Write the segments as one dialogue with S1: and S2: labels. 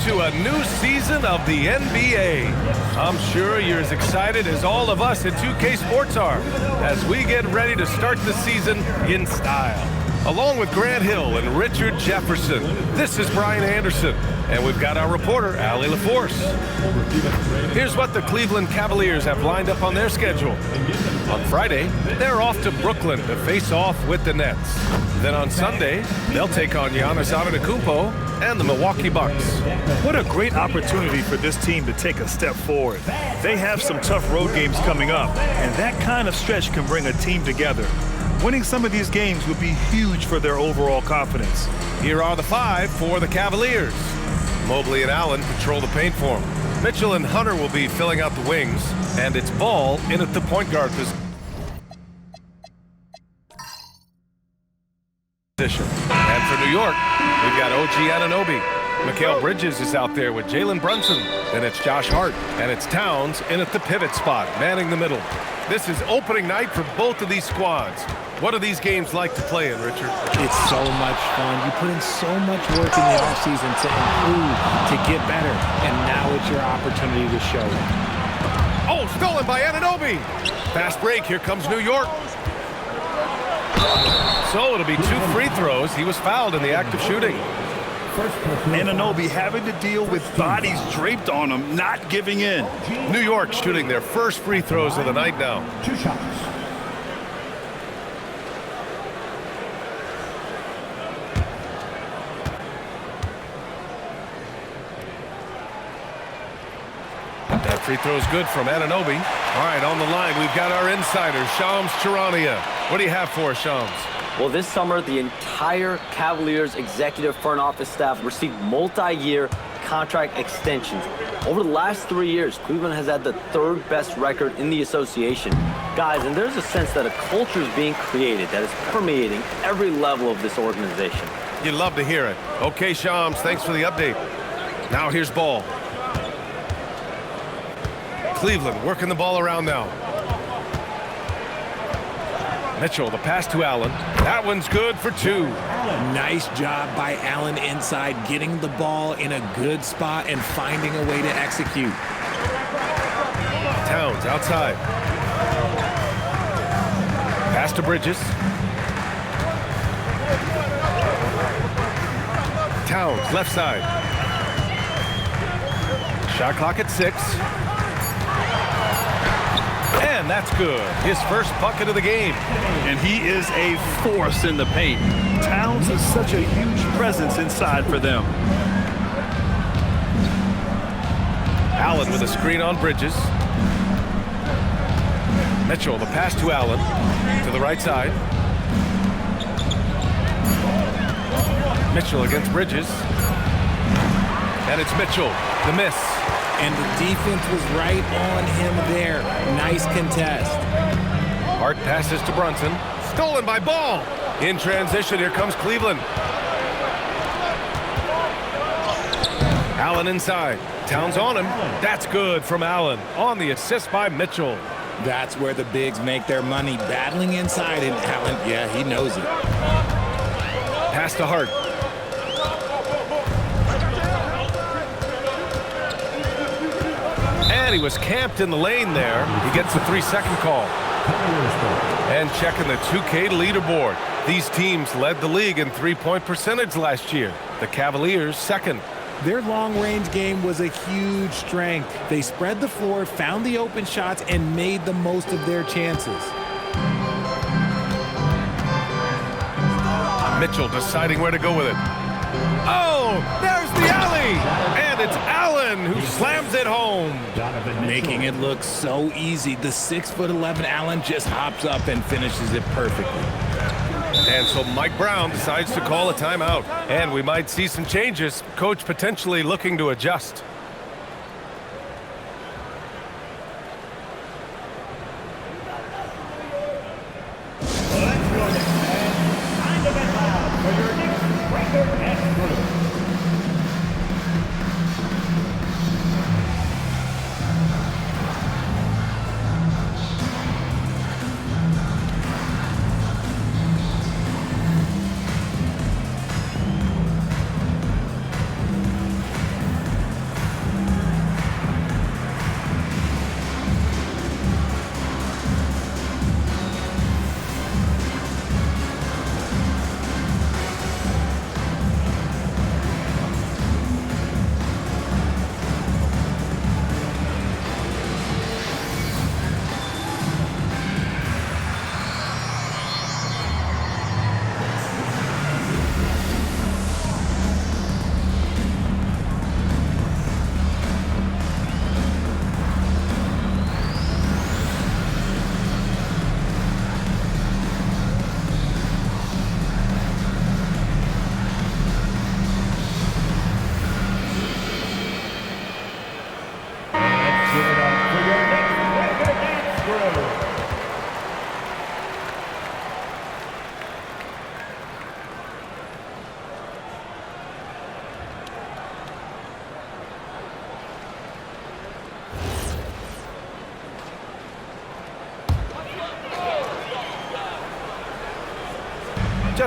S1: to a new season of the NBA. I'm sure you're as excited as all of us at 2K Sports are as we get ready to start the season in style. Along with Grant Hill and Richard Jefferson, this is Brian Anderson, and we've got our reporter, Allie LaForce. Here's what the Cleveland Cavaliers have lined up on their schedule. On Friday, they're off to Brooklyn to face off with the Nets. Then on Sunday, they'll take on Giannis Antetokounmpo and the Milwaukee Bucks.
S2: What a great opportunity for this team to take a step forward. They have some tough road games coming up, and that kind of stretch can bring a team together. Winning some of these games would be huge for their overall confidence.
S1: Here are the five for the Cavaliers. Mobley and Allen patrol the paint for them. Mitchell and Hunter will be filling out the wings, and it's Ball in at the point guard position. And for New York, we've got OG Anunoby. Mikal Bridges is out there with Jalen Brunson. Then it's Josh Hart, and it's Towns in at the pivot spot, manning the middle. This is opening night for both of these squads. What are these games like to play in, Richard?
S3: It's so much fun. You put in so much work in the offseason to improve, to get better, and now it's your opportunity to show it.
S1: Oh, stolen by Anunoby. Fast break. Here comes New York. So it'll be 2 free throws. He was fouled in the act of shooting.
S2: Anunoby having to deal with bodies draped on him, not giving in.
S1: New York shooting their first free throws of the night now.
S4: 2 shots.
S1: That free throw is good from Anunoby. All right, on the line, we've got our insider, Shams Charania. What do you have for us, Shams?
S5: Well, this summer, the entire Cavaliers executive front office staff received multi-year contract extensions. Over the last 3 years, Cleveland has had the 3rd best record in the association. Guys, and there's a sense that a culture is being created that is permeating every level of this organization.
S1: You'd love to hear it. Okay, Shams, thanks for the update. Now here's Ball. Cleveland working the ball around now. Mitchell, the pass to Allen. That one's good for 2.
S3: Nice job by Allen inside, getting the ball in a good spot and finding a way to execute.
S1: Towns outside. Pass to Bridges. Towns left side. Shot clock at 6. And that's good. His first bucket of the game.
S2: And he is a force in the paint. Towns is such a huge presence inside for them.
S1: Allen with a screen on Bridges. Mitchell, the pass to Allen. To the right side. Mitchell against Bridges. And it's Mitchell, the miss.
S3: And the defense was right on him there. Nice contest.
S1: Hart passes to Brunson. Stolen by Ball. In transition, here comes Cleveland. Allen inside. Towns on him. That's good from Allen. On the assist by Mitchell.
S3: That's where the bigs make their money, battling inside, and Allen, yeah, he knows it.
S1: Pass to Hart. And he was camped in the lane there. He gets a 3-second call. And checking the 2K leaderboard. These teams led the league in three-point percentage last year. The Cavaliers second.
S3: Their long-range game was a huge strength. They spread the floor, found the open shots, and made the most of their chances.
S1: Mitchell deciding where to go with it. Oh, there's the alley! And it's Allen who slams it home.
S3: Making it look so easy. The 6'11" Allen just hops up and finishes it perfectly.
S1: And so Mike Brown decides to call a timeout. And we might see some changes. Coach potentially looking to adjust.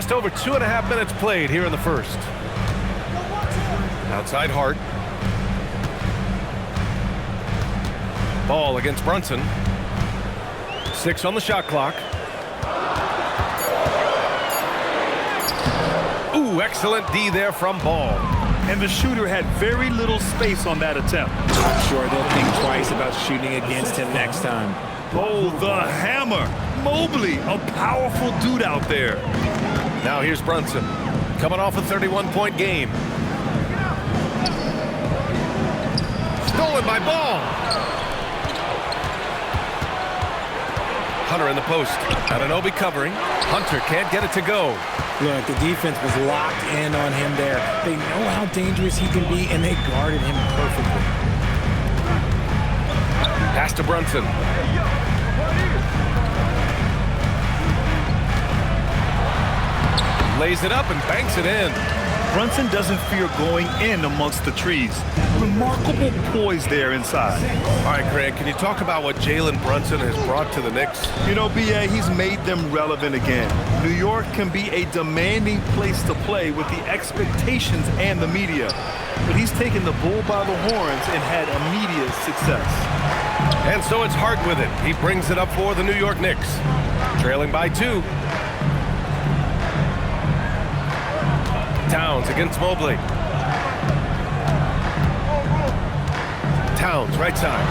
S1: just over 2.5 minutes played here in the first. Outside Hart. Ball against Brunson. 6 on the shot clock. Ooh, excellent D there from Ball.
S2: And the shooter had very little space on that attempt.
S3: I'm sure they'll think twice about shooting against him next time.
S2: Oh, the hammer. Mobley, a powerful dude out there.
S1: Now here's Brunson, coming off a 31-point game. Stolen by Ball. Hunter in the post. Anunoby covering. Hunter can't get it to go.
S3: Look, the defense was locked in on him there. They know how dangerous he can be, and they guarded him perfectly.
S1: Pass to Brunson. Lays it up and banks it in.
S2: Brunson doesn't fear going in amongst the trees. Remarkable poise there inside.
S1: All right, Grant, can you talk about what Jalen Brunson has brought to the Knicks?
S2: You know, B.A., he's made them relevant again. New York can be a demanding place to play with the expectations and the media. But he's taken the bull by the horns and had immediate success.
S1: And so it's Hart with it. He brings it up for the New York Knicks. Trailing by 2. Towns against Mobley. Towns, right side.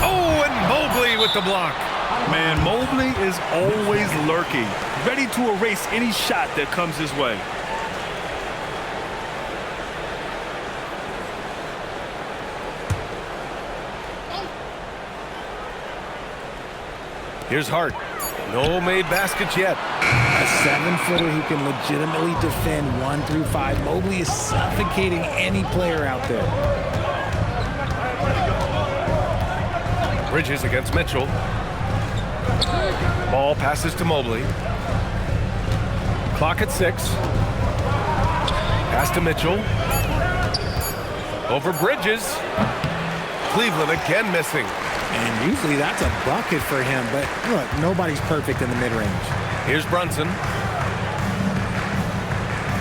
S1: Oh, and Mobley with the block.
S2: Man, Mobley is always lurking, ready to erase any shot that comes his way.
S1: Here's Hart. No made baskets yet.
S3: A 7-footer who can legitimately defend 1 through 5. Mobley is suffocating any player out there.
S1: Bridges against Mitchell. Ball passes to Mobley. Clock at 6. Pass to Mitchell. Over Bridges. Cleveland again missing.
S3: And usually that's a bucket for him, but look, nobody's perfect in the mid-range.
S1: Here's Brunson.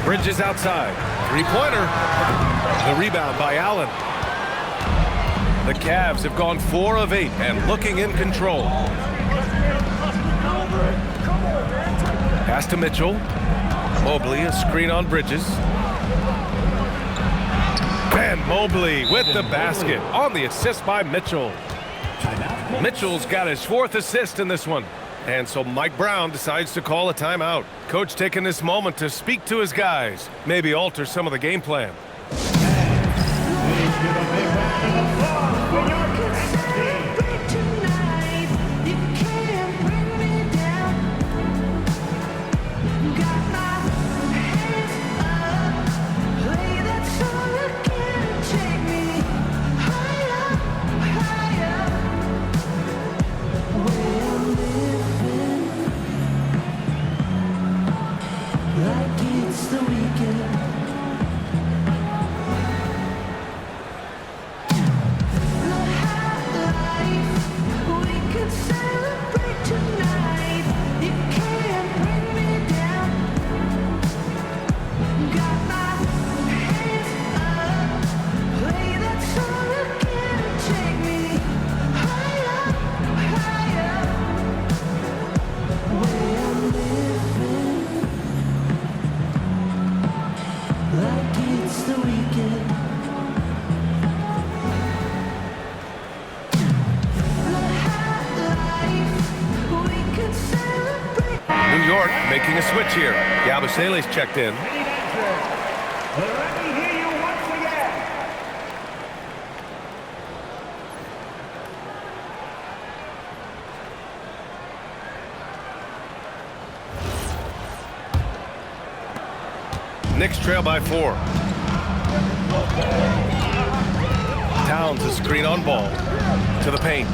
S1: Bridges outside. Three-pointer. The rebound by Allen. The Cavs have gone 4 of 8 and looking in control. Pass to Mitchell. Mobley, a screen on Bridges. And Mobley with the basket on the assist by Mitchell. Mitchell's got his 4th assist in this one. And so Mike Brown decides to call a timeout. Coach taking this moment to speak to his guys, maybe alter some of the game plan. New York making a switch here. Yabusele's checked in. Knicks trail by 4. Towns a screen on Ball. To the paint.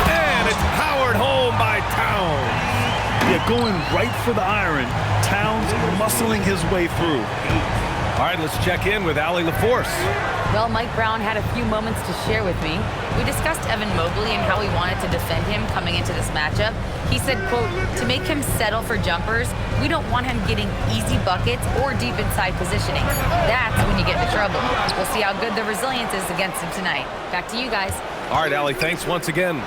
S1: And it's powered home by Towns.
S2: Yeah, going right for the iron. Towns muscling his way through.
S1: All right, let's check in with Allie LaForce.
S4: Well, Mike Brown had a few moments to share with me. We discussed Evan Mobley and how we wanted to defend him coming into this matchup. He said, quote, to make him settle for jumpers, we don't want him getting easy buckets or deep inside positioning. That's when you get into trouble. We'll see how good the resilience is against him tonight. Back to you guys.
S1: All right, Allie, thanks once again.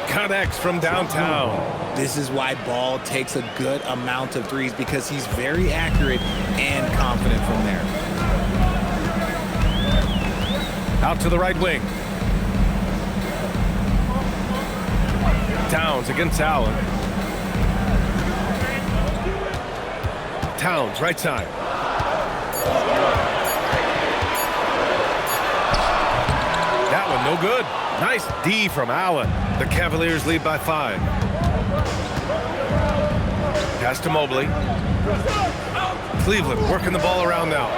S1: Connects from downtown.
S3: This is why Ball takes a good amount of threes, because he's very accurate and confident from there.
S1: Out to the right wing. Towns against Allen. Towns, right side. That one, no good. Nice D from Allen. The Cavaliers lead by 5. Pass to Mobley. Cleveland working the ball around now.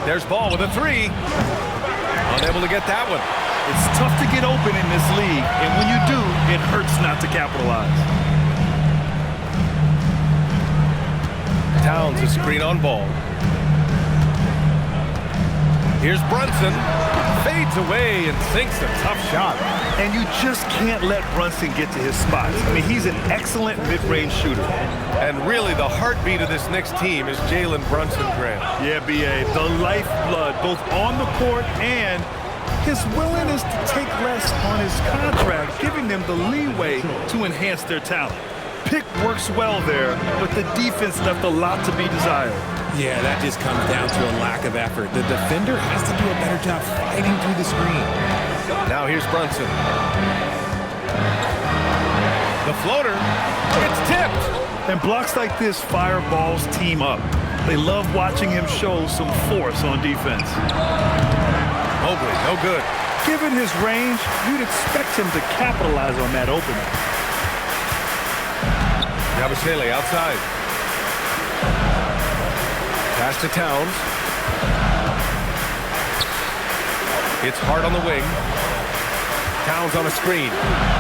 S1: There's Ball with a 3. Unable to get that one.
S2: It's tough to get open in this league, and when you do, it hurts not to capitalize.
S1: Towns a screen on Ball. Here's Brunson. Fades away and sinks a tough shot.
S2: And you just can't let Brunson get to his spots. I mean, he's an excellent mid-range shooter.
S1: And really, the heartbeat of this Knicks team is Jalen Brunson, Grant.
S2: Yeah, B.A., the lifeblood, both on the court and his willingness to take less on his contract, giving them the leeway to enhance their talent. Pick works well there, but the defense left a lot to be desired.
S3: Yeah, that just comes down to a lack of effort. The defender has to do a better job fighting through the screen.
S1: Now here's Brunson. The floater. It's tipped.
S2: And blocks like this fire Ball's team up. They love watching him show some force on defense.
S1: Mobley, no good.
S2: Given his range, you'd expect him to capitalize on that opening.
S1: Yabusele outside. Pass to Towns. It's hard on the wing. Towns on a screen.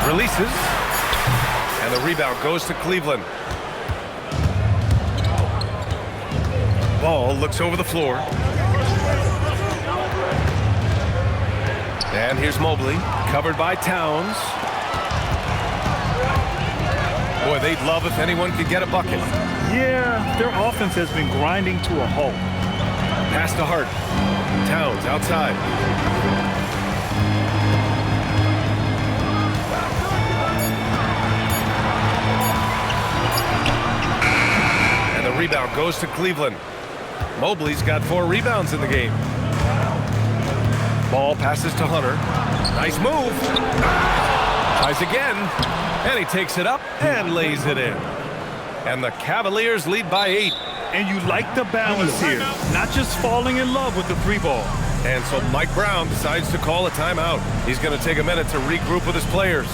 S1: Releases. And the rebound goes to Cleveland. Ball looks over the floor. And here's Mobley. Covered by Towns. Boy, they'd love if anyone could get a bucket.
S2: Yeah, their offense has been grinding to a halt.
S1: Pass to Hart. Towns outside. And the rebound goes to Cleveland. Mobley's got 4 rebounds in the game. Ball passes to Hunter. Nice move. Tries again. And he takes it up and lays it in. And the Cavaliers lead by 8.
S2: And you like the balance here, not just falling in love with the 3-ball.
S1: And so Mike Brown decides to call a timeout. He's going to take a minute to regroup with his players.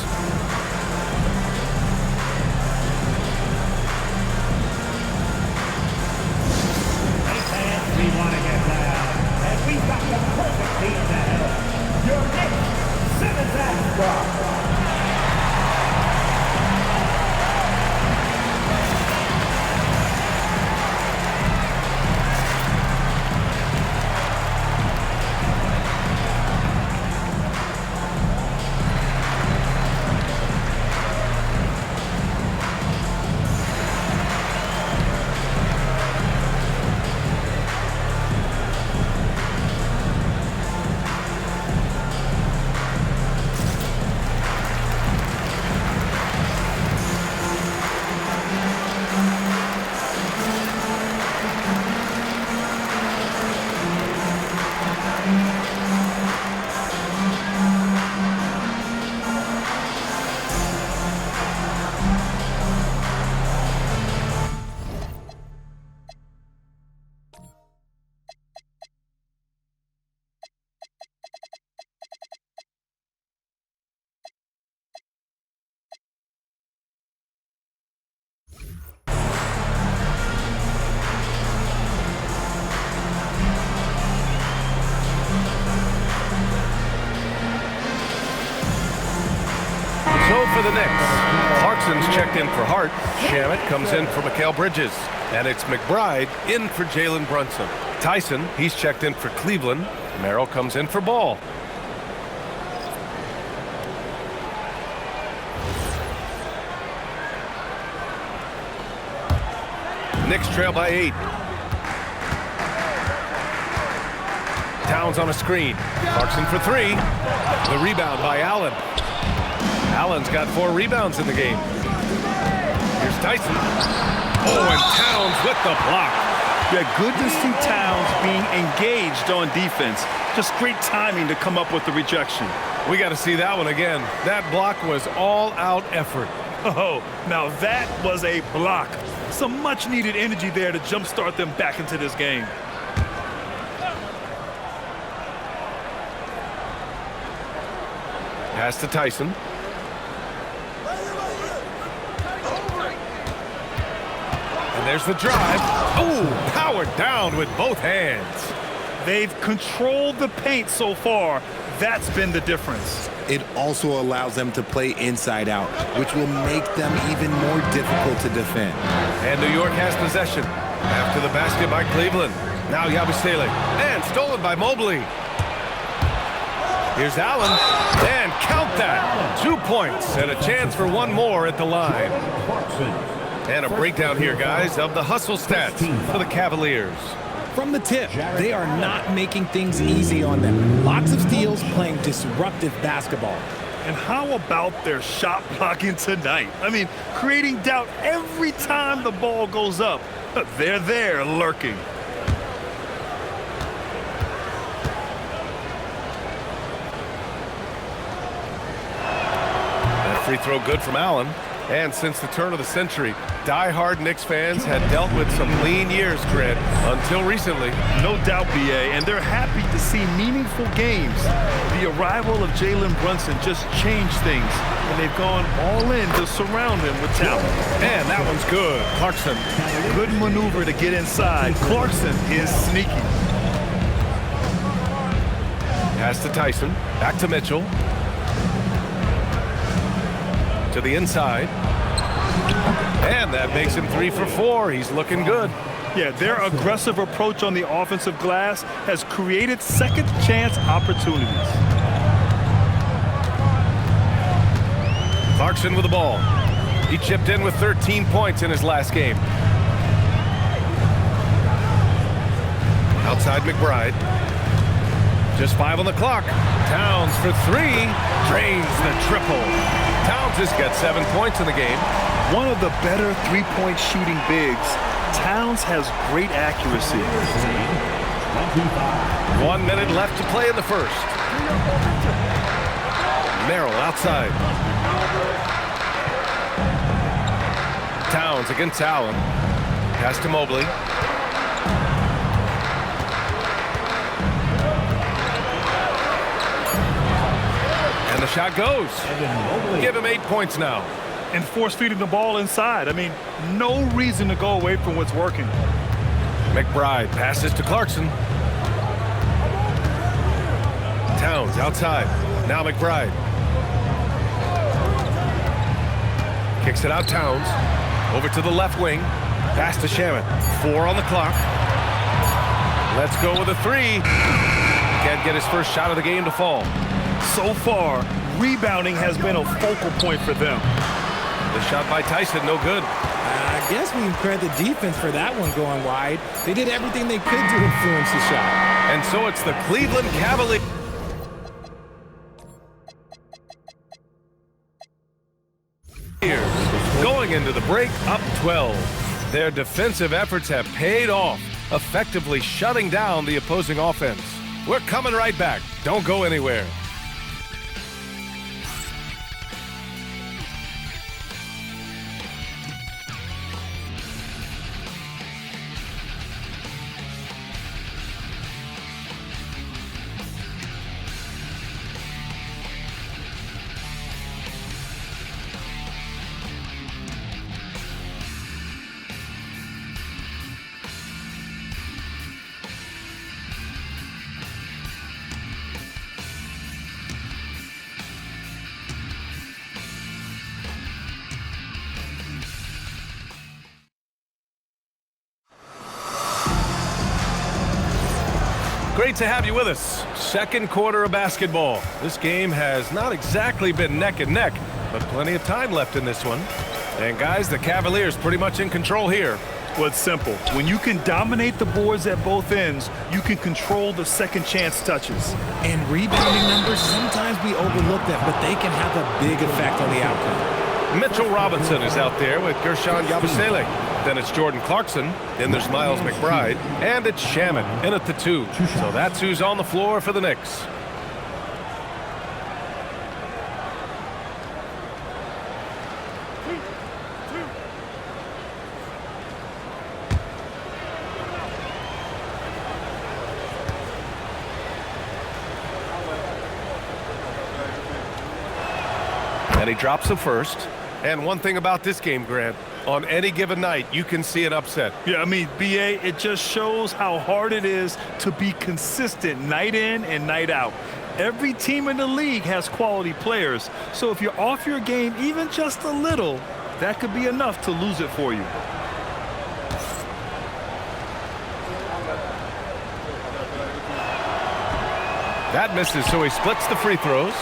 S6: Hey fans, we want to get loud, and we've got the perfect team to help. Your Knicks, Simmons and Brown.
S1: for the Knicks. Clarkson's checked in for Hart. Shamet comes in for Mikal Bridges. And it's McBride in for Jalen Brunson. Tyson, he's checked in for Cleveland. Merrill comes in for Ball. Knicks trail by 8. Towns on a screen. Clarkson for 3. The rebound by Allen. Allen's got 4 rebounds in the game. Here's Tyson. Oh, and Towns with the block.
S2: Yeah, good to see Towns being engaged on defense. Just great timing to come up with the rejection.
S1: We got to see that one again. That block was all-out effort.
S2: Oh, now that was a block. Some much-needed energy there to jumpstart them back into this game.
S1: Pass to Tyson. And there's the drive. Oh, powered down with both hands.
S2: They've controlled the paint so far. That's been the difference.
S3: It also allows them to play inside out, which will make them even more difficult to defend.
S1: And New York has possession. After the basket by Cleveland. Now Yabusele. And stolen by Mobley. Here's Allen. And count that. 2 points and a chance for one more at the line. And a breakdown here, guys, of the hustle stats for the Cavaliers.
S3: From the tip, they are not making things easy on them. Lots of steals, playing disruptive basketball.
S2: And how about their shot blocking tonight? I mean, creating doubt every time the ball goes up. They're there lurking.
S1: That free throw good from Allen. And since the turn of the century, die-hard Knicks fans had dealt with some lean years, Grant, until recently.
S2: No doubt, BA, and they're happy to see meaningful games. The arrival of Jalen Brunson just changed things, and they've gone all in to surround him with talent.
S1: And that one's good. Clarkson.
S2: Good maneuver to get inside. Clarkson is sneaky.
S1: Pass to Tyson. Back to Mitchell. To the inside. And that makes him 3 for 4. He's looking good.
S2: Yeah, their aggressive approach on the offensive glass has created second chance opportunities.
S1: Clarkson with the ball. He chipped in with 13 points in his last game. Outside McBride. Just 5 on the clock. Towns for 3. Drains the triple. Towns has got 7 points in the game.
S2: One of the better three-point shooting bigs. Towns has great accuracy.
S1: 1 minute left to play in the first. Merrill outside. Towns against Allen. Pass to Mobley. And the shot goes. Give him 8 points now.
S2: And force feeding the ball inside. I mean, no reason to go away from what's working.
S1: McBride passes to Clarkson. Towns outside. Now McBride. Kicks it out Towns. Over to the left wing. Pass to Shamet. 4 on the clock. Let's go with a 3. Can't get his first shot of the game to fall.
S2: So far, rebounding has been a focal point for them.
S1: The shot by Tyson, no good.
S3: I guess we can credit the defense for that one going wide. They did everything they could to influence the shot.
S1: And so it's the Cleveland Cavaliers. Going into the break, up 12. Their defensive efforts have paid off, effectively shutting down the opposing offense. We're coming right back. Don't go anywhere. Great to have you with us. Second quarter of basketball. This game has not exactly been neck and neck, but plenty of time left in this one. And guys, the Cavaliers pretty much in control here.
S2: Well, it's simple. When you can dominate the boards at both ends, you can control the second chance touches.
S3: And rebounding numbers, sometimes we overlook that, but they can have a big effect on the outcome.
S1: Mitchell Robinson is out there with Gershon Yabusele. Then it's Jordan Clarkson. Then there's Miles McBride. And it's Shaman in at the 2. So that's who's on the floor for the Knicks. And he drops the first. And one thing about this game, Grant, on any given night, you can see an upset.
S2: Yeah, I mean, BA, it just shows how hard it is to be consistent night in and night out. Every team in the league has quality players. So if you're off your game even just a little, that could be enough to lose it for you.
S1: That misses, so he splits the free throws.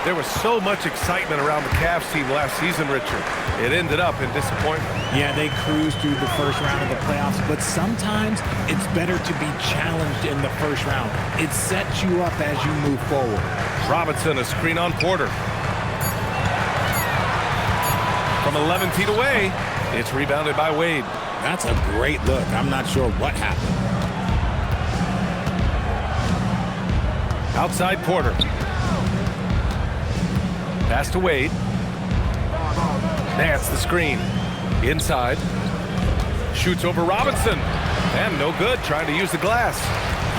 S1: There was so much excitement around the Cavs team last season, Richard. It ended up in disappointment.
S3: Yeah, they cruised through the first round of the playoffs, but sometimes it's better to be challenged in the first round. It sets you up as you move forward.
S1: Robinson, a screen on Porter. From 11 feet away, it's rebounded by Wade.
S3: That's a great look. I'm not sure what happened.
S1: Outside Porter. Pass to Wade. Nance the screen. Inside. Shoots over Robinson. And no good, trying to use the glass.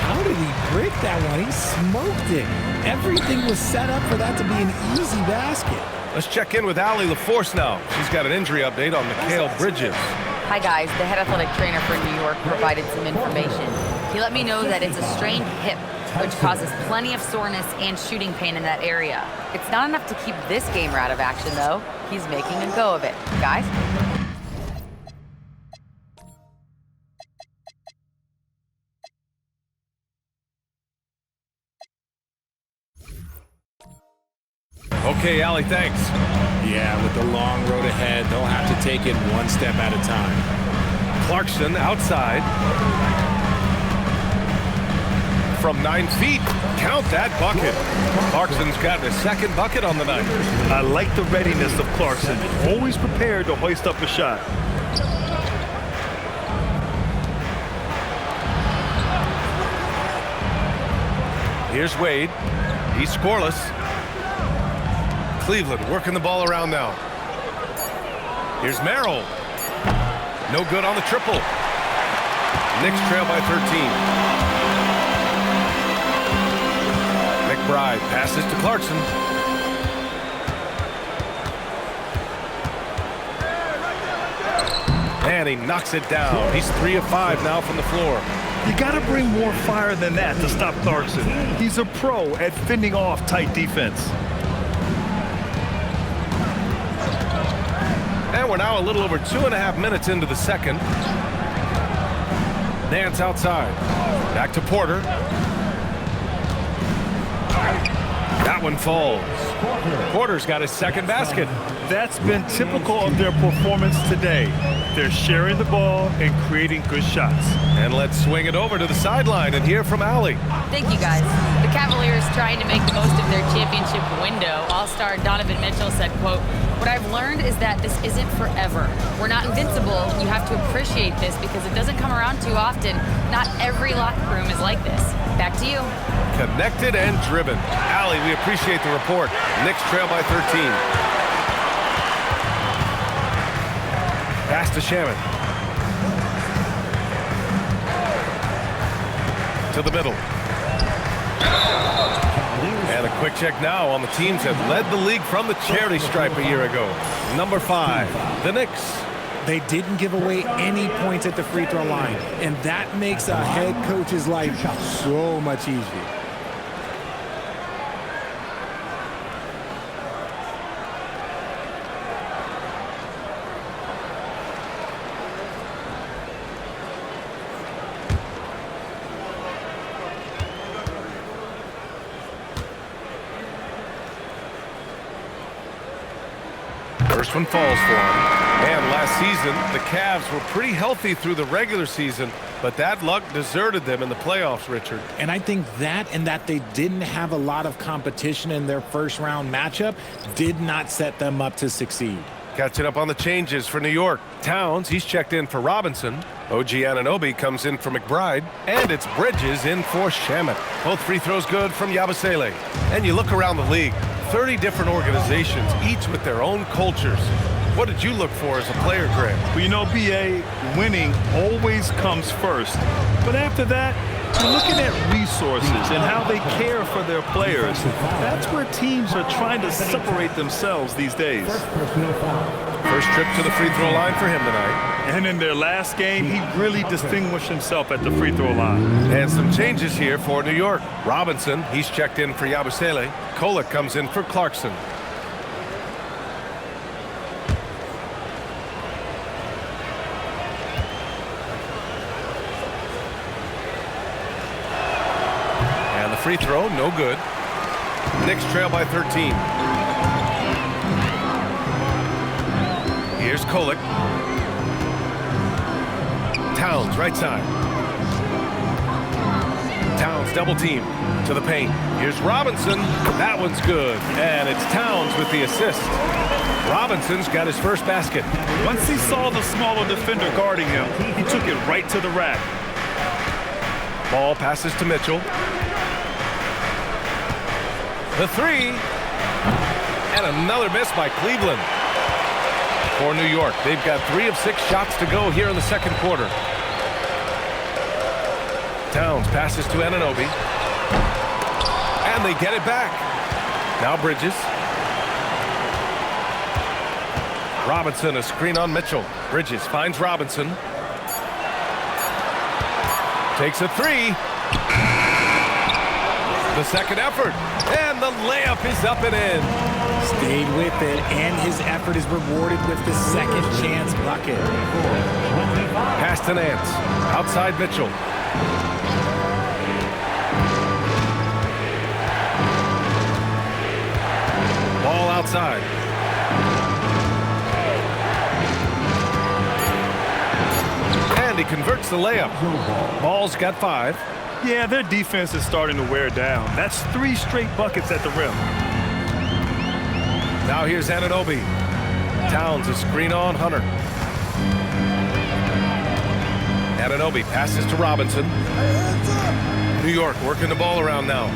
S3: How did he break that one? He smoked it. Everything was set up for that to be an easy basket.
S1: Let's check in with Allie LaForce now. She's got an injury update on Mikal Bridges.
S4: Hi guys, the head athletic trainer for New York provided some information. He let me know that it's a strained hip, which causes plenty of soreness and shooting pain in that area. It's not enough to keep this gamer out of action though. He's making a go of it. Guys?
S1: Okay, Allie, thanks.
S3: Yeah, with the long road ahead, they'll have to take it one step at a time.
S1: Clarkson outside. From 9 feet. Count that bucket. Clarkson's got his second bucket on the night.
S2: I like the readiness of Clarkson. Always prepared to hoist up a shot.
S1: Here's Wade. He's scoreless. Cleveland working the ball around now. Here's Merrill. No good on the triple. Knicks trail by 13. McBride passes to Clarkson. And he knocks it down. He's 3 of 5 now from the floor.
S2: You got to bring more fire than that to stop Clarkson. He's a pro at fending off tight defense.
S1: And we're now a little over 2.5 minutes into the second. Nance outside. Back to Porter. That one falls. Porter's got his second basket.
S2: That's been typical of their performance today. They're sharing the ball and creating good shots.
S1: And let's swing it over to the sideline and hear from Allie.
S4: Thank you, guys. The Cavaliers trying to make the most of their championship window. All-star Donovan Mitchell said, quote, "What I've learned is that this isn't forever. We're not invincible. You have to appreciate this because it doesn't come around too often. Not every locker room is like this." Back to you.
S1: Connected and driven. Allie, we appreciate the report. Knicks trail by 13. Pass to Shaman. To the middle. And a quick check now on the teams that led the league from the charity stripe a year ago. Number 5, the Knicks.
S3: They didn't give away any points at the free throw line, and that makes a head coach's life so much easier.
S1: First one falls for him. And last season, the Cavs were pretty healthy through the regular season, but that luck deserted them in the playoffs, Richard.
S3: And I think that and that they didn't have a lot of competition in their first-round matchup did not set them up to succeed.
S1: Catching up on the changes for New York. Towns, he's checked in for Robinson. OG Anunoby comes in for McBride. And it's Bridges in for Shamet. Both free throws good from Yabusele. And you look around the league, 30 different organizations, each with their own cultures. What did you look for as a player, Grant?
S2: Well, you know, BA, winning always comes first. But after that, you're looking at resources and how they care for their players. That's where teams are trying to separate themselves these days.
S1: First trip to the free throw line for him tonight.
S2: And in their last game, he really distinguished himself at the free throw line.
S1: And some changes here for New York. Robinson, he's checked in for Yabusele. Kolek comes in for Clarkson. Free throw, no good. Knicks trail by 13. Here's Kolek. Towns, right side. Towns, double team to the paint. Here's Robinson. That one's good. And it's Towns with the assist. Robinson's got his first basket.
S2: Once he saw the smaller defender guarding him, he took it right to the rack.
S1: Ball passes to Mitchell. The three, and another miss by Cleveland. For New York, they've got 3 of 6 shots to go here in the second quarter. Towns passes to Anunoby, and they get it back. Now Bridges. Robinson, a screen on Mitchell. Bridges finds Robinson. Takes a 3. The second effort. And the layup is up and in.
S3: Stayed with it, and his effort is rewarded with the second chance bucket.
S1: Pass to Nance. Outside Mitchell. Ball outside. And he converts the layup. Ball's got 5.
S2: Yeah, their defense is starting to wear down. That's 3 straight buckets at the rim.
S1: Now here's Anunoby. Towns a screen on Hunter. Anunoby passes to Robinson. New York working the ball around now.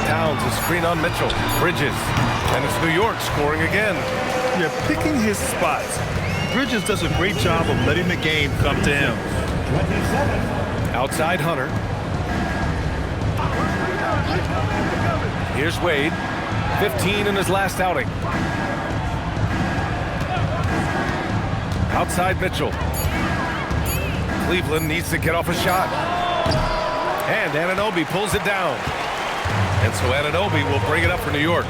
S1: Towns a screen on Mitchell. Bridges. And it's New York scoring again.
S2: Yeah, picking his spots. Bridges does a great job of letting the game come to him.
S1: Outside Hunter. Here's Wade. 15 in his last outing. Outside Mitchell. Cleveland needs to get off a shot. And Anunoby pulls it down. And so Anunoby will bring it up for New York.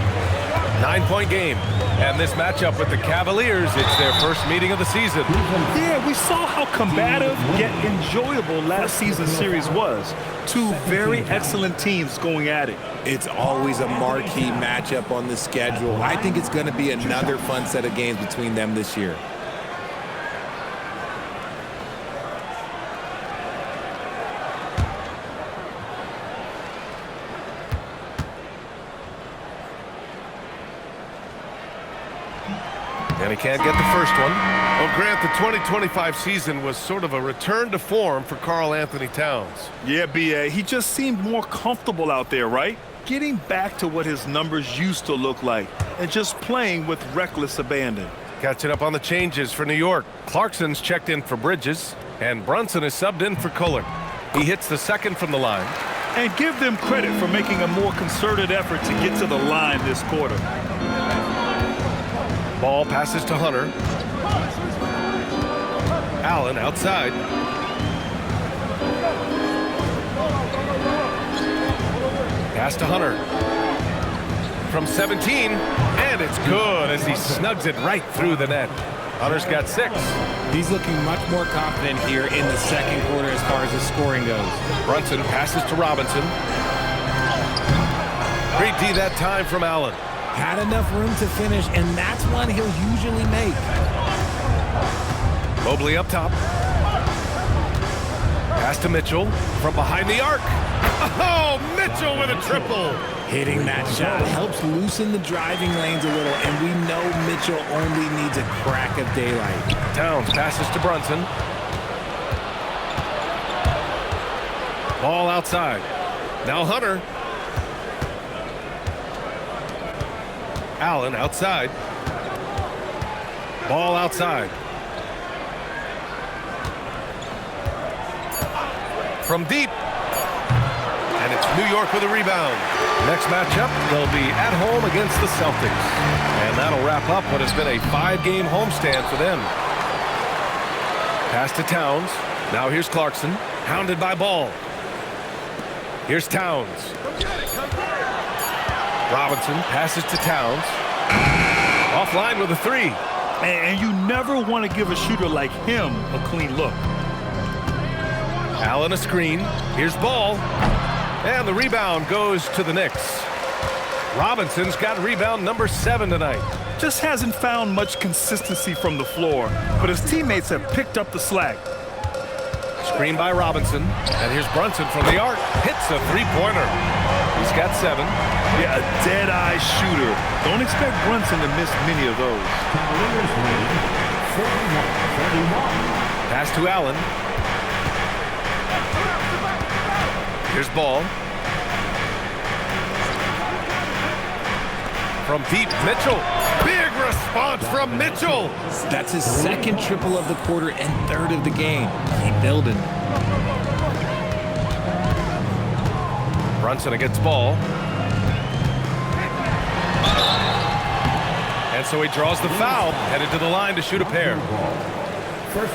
S1: 9-point game. And this matchup with the Cavaliers, it's their first meeting of the season.
S2: Yeah, we saw how combative yet enjoyable last season's series was. 2 very excellent teams going at it.
S3: It's always a marquee matchup on the schedule. I think it's going to be another fun set of games between them this year.
S1: And he can't get the first one. Well, Grant, the 2025 season was sort of a return to form for Karl Anthony Towns.
S2: Yeah, BA, he just seemed more comfortable out there, right? Getting back to what his numbers used to look like and just playing with reckless abandon.
S1: Catching up on the changes for New York. Clarkson's checked in for Bridges, and Brunson is subbed in for Kolek. He hits the second from the line.
S2: And give them credit for making a more concerted effort to get to the line this quarter.
S1: Ball passes to Hunter. Allen outside. Pass to Hunter. From 17, and it's good as he snugs it right through the net. Hunter's got 6.
S3: He's looking much more confident here in the second quarter as far as his scoring goes.
S1: Brunson passes to Robinson. Great D that time from Allen.
S3: Had enough room to finish, and that's one he'll usually make.
S1: Mobley up top. Pass to Mitchell from behind the arc. Oh, Mitchell with a triple.
S3: Hitting that shot helps loosen the driving lanes a little, and we know Mitchell only needs a crack of daylight.
S1: Towns passes to Brunson. Ball outside. Now Hunter. Allen outside. Ball outside. From deep. And it's New York with a rebound. Next matchup, they'll be at home against the Celtics. And that'll wrap up what has been a 5-game homestand for them. Pass to Towns. Now here's Clarkson. Hounded by Ball. Here's Towns. Robinson passes to Towns. Offline with a 3.
S2: And you never want to give a shooter like him a clean look.
S1: Allen a screen. Here's Ball. And the rebound goes to the Knicks. Robinson's got rebound number 7 tonight.
S2: Just hasn't found much consistency from the floor, but his teammates have picked up the slack.
S1: Screen by Robinson. And here's Brunson from the arc. Hits a 3-pointer. He's got 7.
S2: Yeah, a dead-eye shooter. Don't expect Brunson to miss many of those.
S6: Cavaliers lead 41-31.
S1: Pass to Allen. Here's Ball. From deep, Mitchell. Big response from Mitchell.
S3: That's his second triple of the quarter and third of the game. Keep building.
S1: Brunson against Ball. And so he draws the foul, headed to the line to shoot a pair.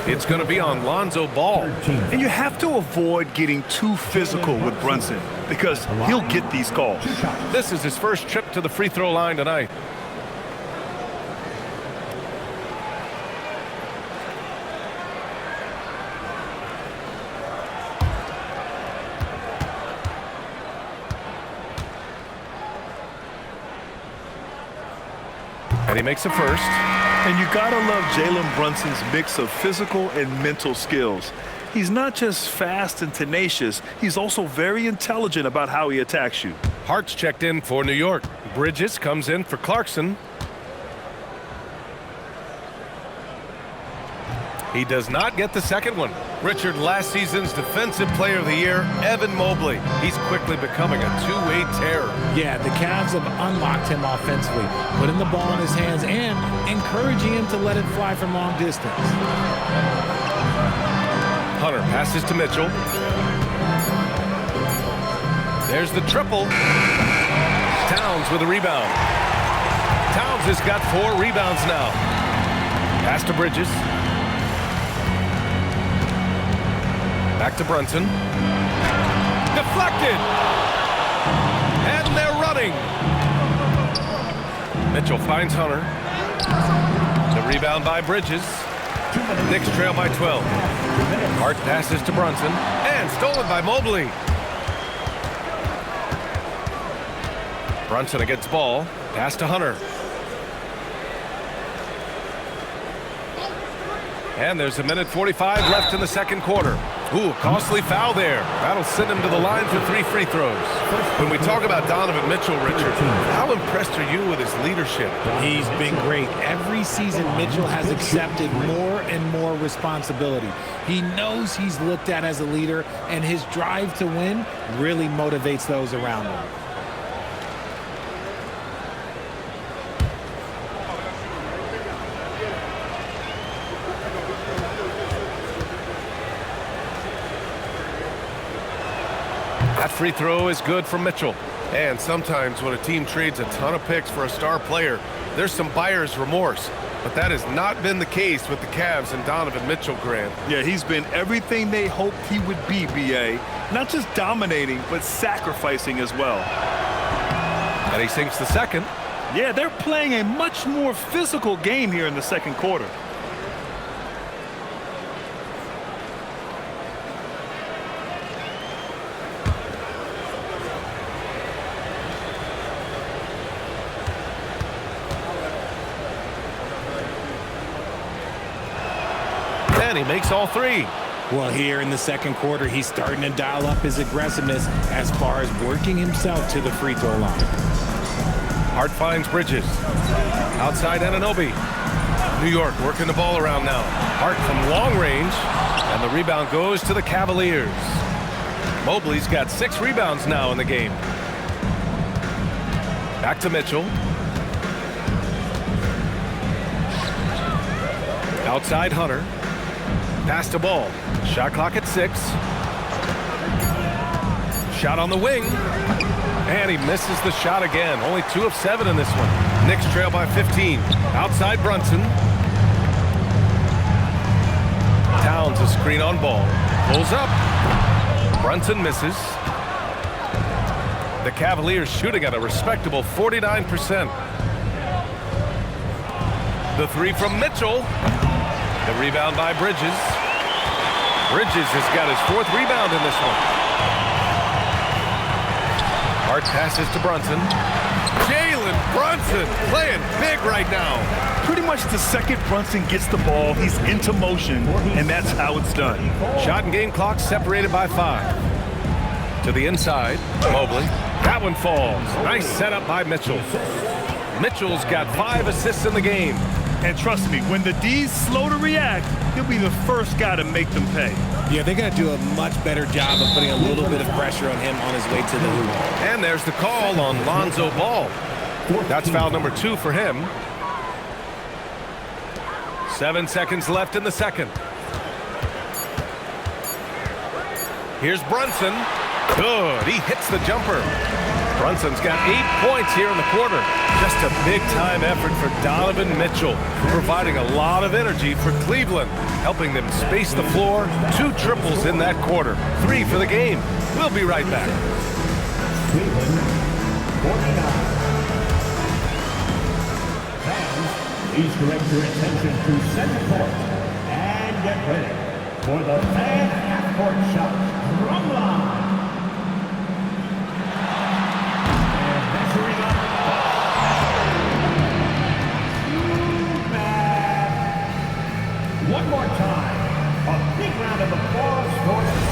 S1: It's going to be on Lonzo Ball.
S2: And you have to avoid getting too physical with Brunson because he'll get these calls.
S1: This is his first trip to the free throw line tonight. And he makes a first.
S2: And you gotta love Jalen Brunson's mix of physical and mental skills. He's not just fast and tenacious, he's also very intelligent about how he attacks you.
S1: Hart's checked in for New York. Bridges comes in for Clarkson. He does not get the second one. Richard, last season's Defensive Player of the Year, Evan Mobley. He's quickly becoming a two-way terror.
S3: Yeah, the Cavs have unlocked him offensively, putting the ball in his hands and encouraging him to let it fly from long distance.
S1: Hunter passes to Mitchell. There's the triple. Towns with a rebound. Towns has got 4 rebounds now. Pass to Bridges. Back to Brunson. Deflected. And they're running. Mitchell finds Hunter. The rebound by Bridges. Knicks trail by 12. Hart passes to Brunson. And stolen by Mobley. Brunson against Ball. Pass to Hunter. And there's 1:45 left in the second quarter. Ooh, costly foul there. That'll send him to the line for 3 free throws. When we talk about Donovan Mitchell, Richard, how impressed are you with his leadership?
S3: He's been great. Every season, Mitchell has accepted more and more responsibility. He knows he's looked at as a leader, and his drive to win really motivates those around him.
S1: That free throw is good from Mitchell. And sometimes when a team trades a ton of picks for a star player, there's some buyer's remorse. But that has not been the case with the Cavs and Donovan Mitchell, Grant.
S2: Yeah, he's been everything they hoped he would be, B.A. Not just dominating, but sacrificing as well.
S1: And he sinks the second.
S2: Yeah, they're playing a much more physical game here in the second quarter.
S1: And he makes all three.
S3: Well, here in the second quarter, he's starting to dial up his aggressiveness as far as working himself to the free throw line.
S1: Hart finds Bridges. Outside Anunoby. New York working the ball around now. Hart from long range. And the rebound goes to the Cavaliers. Mobley's got 6 rebounds now in the game. Back to Mitchell. Outside Hunter. Pass to Ball. Shot clock at 6. Shot on the wing. And he misses the shot again. Only 2 of 7 in this one. Knicks trail by 15. Outside Brunson. Towns a screen on Ball. Pulls up. Brunson misses. The Cavaliers shooting at a respectable 49%. The 3 from Mitchell. The rebound by Bridges. Bridges has got his 4th rebound in this one. Hart passes to Brunson. Jalen Brunson playing big right now.
S2: Pretty much the second Brunson gets the ball, he's into motion, and that's how it's done.
S1: Shot and game clock separated by 5. To the inside, Mobley. That one falls. Nice setup by Mitchell. Mitchell's got 5 assists in the game.
S2: And trust me, when the D's slow to react, he'll be the first guy to make them pay.
S3: Yeah, they're going to do a much better job of putting a little bit of pressure on him on his way to the hoop.
S1: And there's the call on Lonzo Ball. That's foul number 2 for him. 7 seconds left in the second. Here's Brunson. Good. He hits the jumper. Brunson's got 8 points here in the quarter. Just a big-time effort for Donovan Mitchell, providing a lot of energy for Cleveland, helping them space the floor. 2 triples in that quarter. 3 for the game. We'll be right back.
S6: Cleveland, 49. Fans, please direct your attention to center court and get ready for the fan half-court shot drum line. And measuring up. One more time. A big round of applause for them.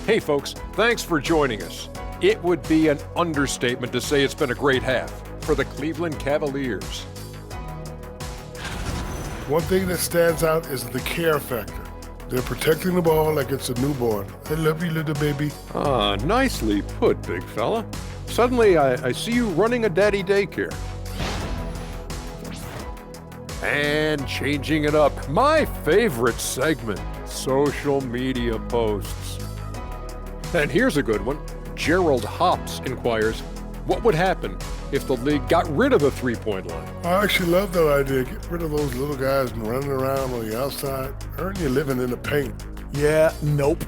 S7: Hey folks, thanks for joining us. It would be an understatement to say it's been a great half for the Cleveland Cavaliers.
S8: One thing that stands out is the care factor. They're protecting the ball like it's a newborn. I love you, little baby.
S7: Ah, nicely put, big fella. Suddenly, I see you running a daddy daycare. And changing it up, my favorite segment, social media posts. And here's a good one. Gerald Hops inquires, what would happen if the league got rid of the three-point line?
S8: I actually love that idea. Get rid of those little guys running around on the outside. Earn your living in the paint.
S9: Yeah, nope.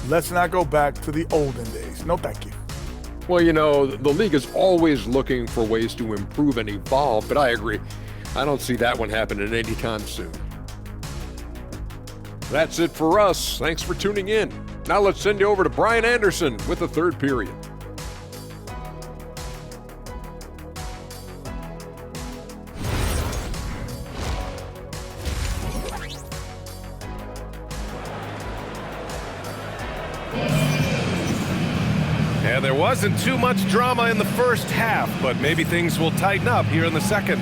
S9: Let's not go back to the olden days. No, thank you.
S7: Well, you know, the league is always looking for ways to improve and evolve, but I agree. I don't see that one happening anytime soon. That's it for us. Thanks for tuning in. Now let's send you over to Brian Anderson with the third period.
S1: And there wasn't too much drama in the first half, but maybe things will tighten up here in the second.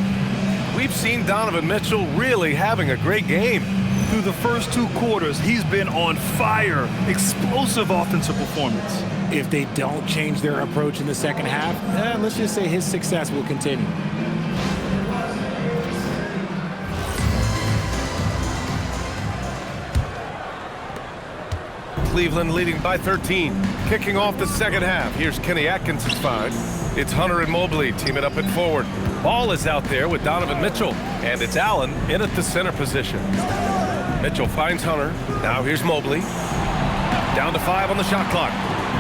S1: We've seen Donovan Mitchell really having a great game.
S2: Through the first 2 quarters, he's been on fire. Explosive offensive performance.
S3: If they don't change their approach in the second half, let's just say his success will continue.
S1: Cleveland leading by 13. Kicking off the second half. Here's Kenny Atkinson's five. It's Hunter and Mobley teaming up at forward. Ball is out there with Donovan Mitchell, and it's Allen in at the center position. Mitchell finds Hunter. Now here's Mobley. Down to 5 on the shot clock.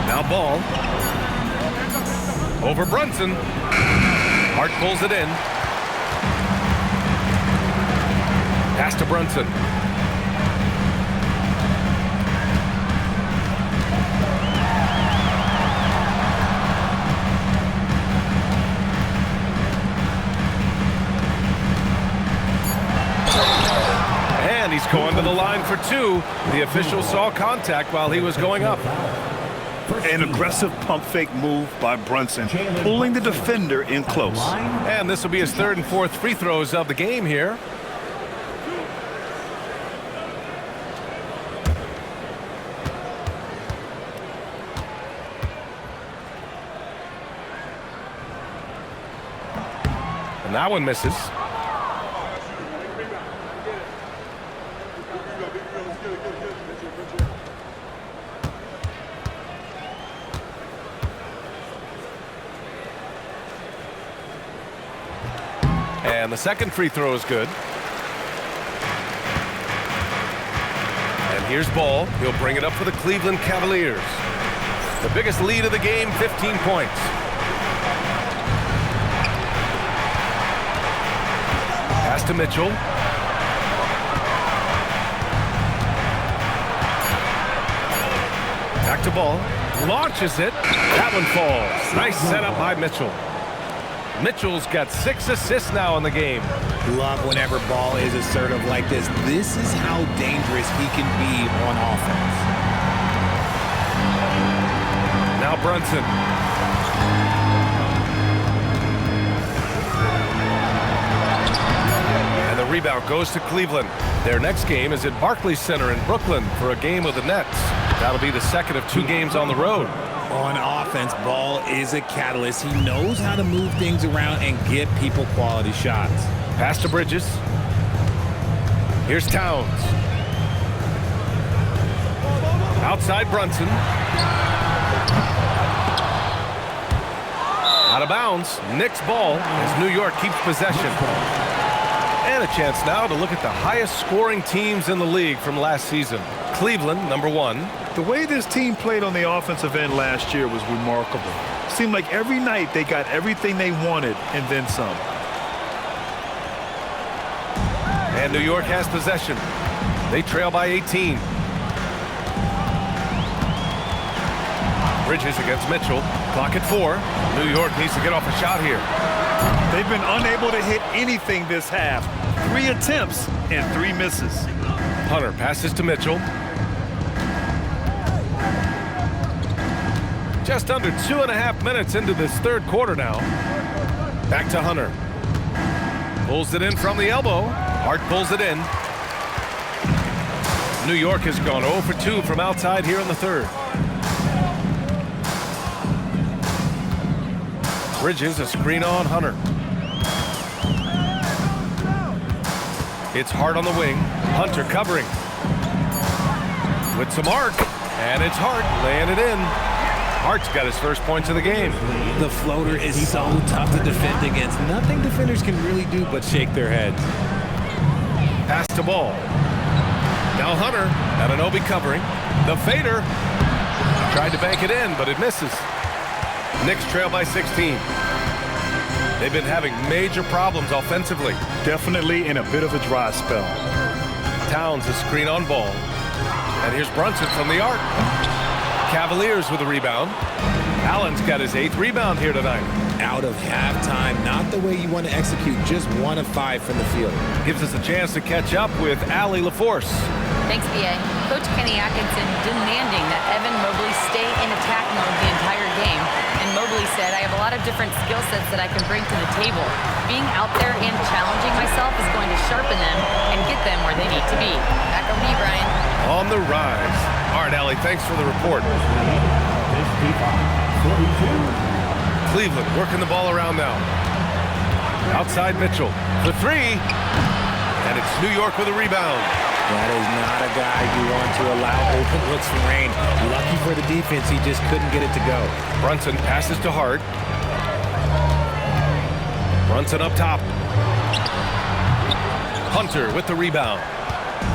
S1: Now Ball. Over Brunson. Hart pulls it in. Pass to Brunson. the line for two. The official saw contact while he was going up.
S2: An aggressive pump fake move by Brunson, pulling the defender in close.
S1: And this will be his third and fourth free throws of the game here. And that one misses. And the second free throw is good. And here's Ball. He'll bring it up for the Cleveland Cavaliers. The biggest lead of the game, 15 points. Pass to Mitchell. Back to Ball. Launches it. That one falls. Nice setup by Mitchell. Mitchell's got 6 assists now in the game.
S3: Love whenever Ball is assertive like this. This is how dangerous he can be on offense.
S1: Now Brunson. And the rebound goes to Cleveland. Their next game is at Barclays Center in Brooklyn for a game with the Nets. That'll be the second of 2 games on the road.
S3: On offense, Ball is a catalyst. He knows how to move things around and get people quality shots.
S1: Pass to Bridges. Here's Towns. Outside Brunson. Out of bounds. Knicks ball as New York keeps possession. And a chance now to look at the highest scoring teams in the league from last season. Cleveland, number 1.
S2: The way this team played on the offensive end last year was remarkable. Seemed like every night they got everything they wanted and then some.
S1: And New York has possession. They trail by 18. Bridges against Mitchell. Clock at 4. New York needs to get off a shot here.
S2: They've been unable to hit anything this half. 3 attempts and 3 misses.
S1: Hunter passes to Mitchell. Just under 2.5 minutes into this third quarter now. Back to Hunter. Pulls it in from the elbow. Hart pulls it in. New York has gone 0 for 2 from outside here in the third. Bridges, a screen on Hunter. It's Hart on the wing. Hunter covering. With some arc. And it's Hart laying it in. Hart's got his first points of the game.
S3: The floater is so tough to defend against. Nothing defenders can really do but shake their heads.
S1: Pass to Ball. Now Hunter, Anunoby covering. The fader. Tried to bank it in, but it misses. Knicks trail by 16. They've been having major problems offensively.
S2: Definitely in a bit of a dry spell.
S1: Towns a screen on Ball. And here's Brunson from the arc. Cavaliers with a rebound. Allen's got his 8th rebound here tonight.
S3: Out of halftime, not the way you want to execute, just 1 of 5 from the field.
S1: Gives us a chance to catch up with Allie LaForce.
S4: Thanks, B.A. Coach Kenny Atkinson demanding that Evan Mobley stay in attack mode the entire game. And Mobley said, I have a lot of different skill sets that I can bring to the table. Being out there and challenging myself is going to sharpen them and get them where they need to be. Back over to you, Brian.
S1: On the rise. All right, Allie, thanks for the report. Cleveland working the ball around now. Outside Mitchell. The 3. And it's New York with a rebound.
S3: That is not a guy you want to allow open looks from Rain. Lucky for the defense, he just couldn't get it to go.
S1: Brunson passes to Hart. Brunson up top. Hunter with the rebound.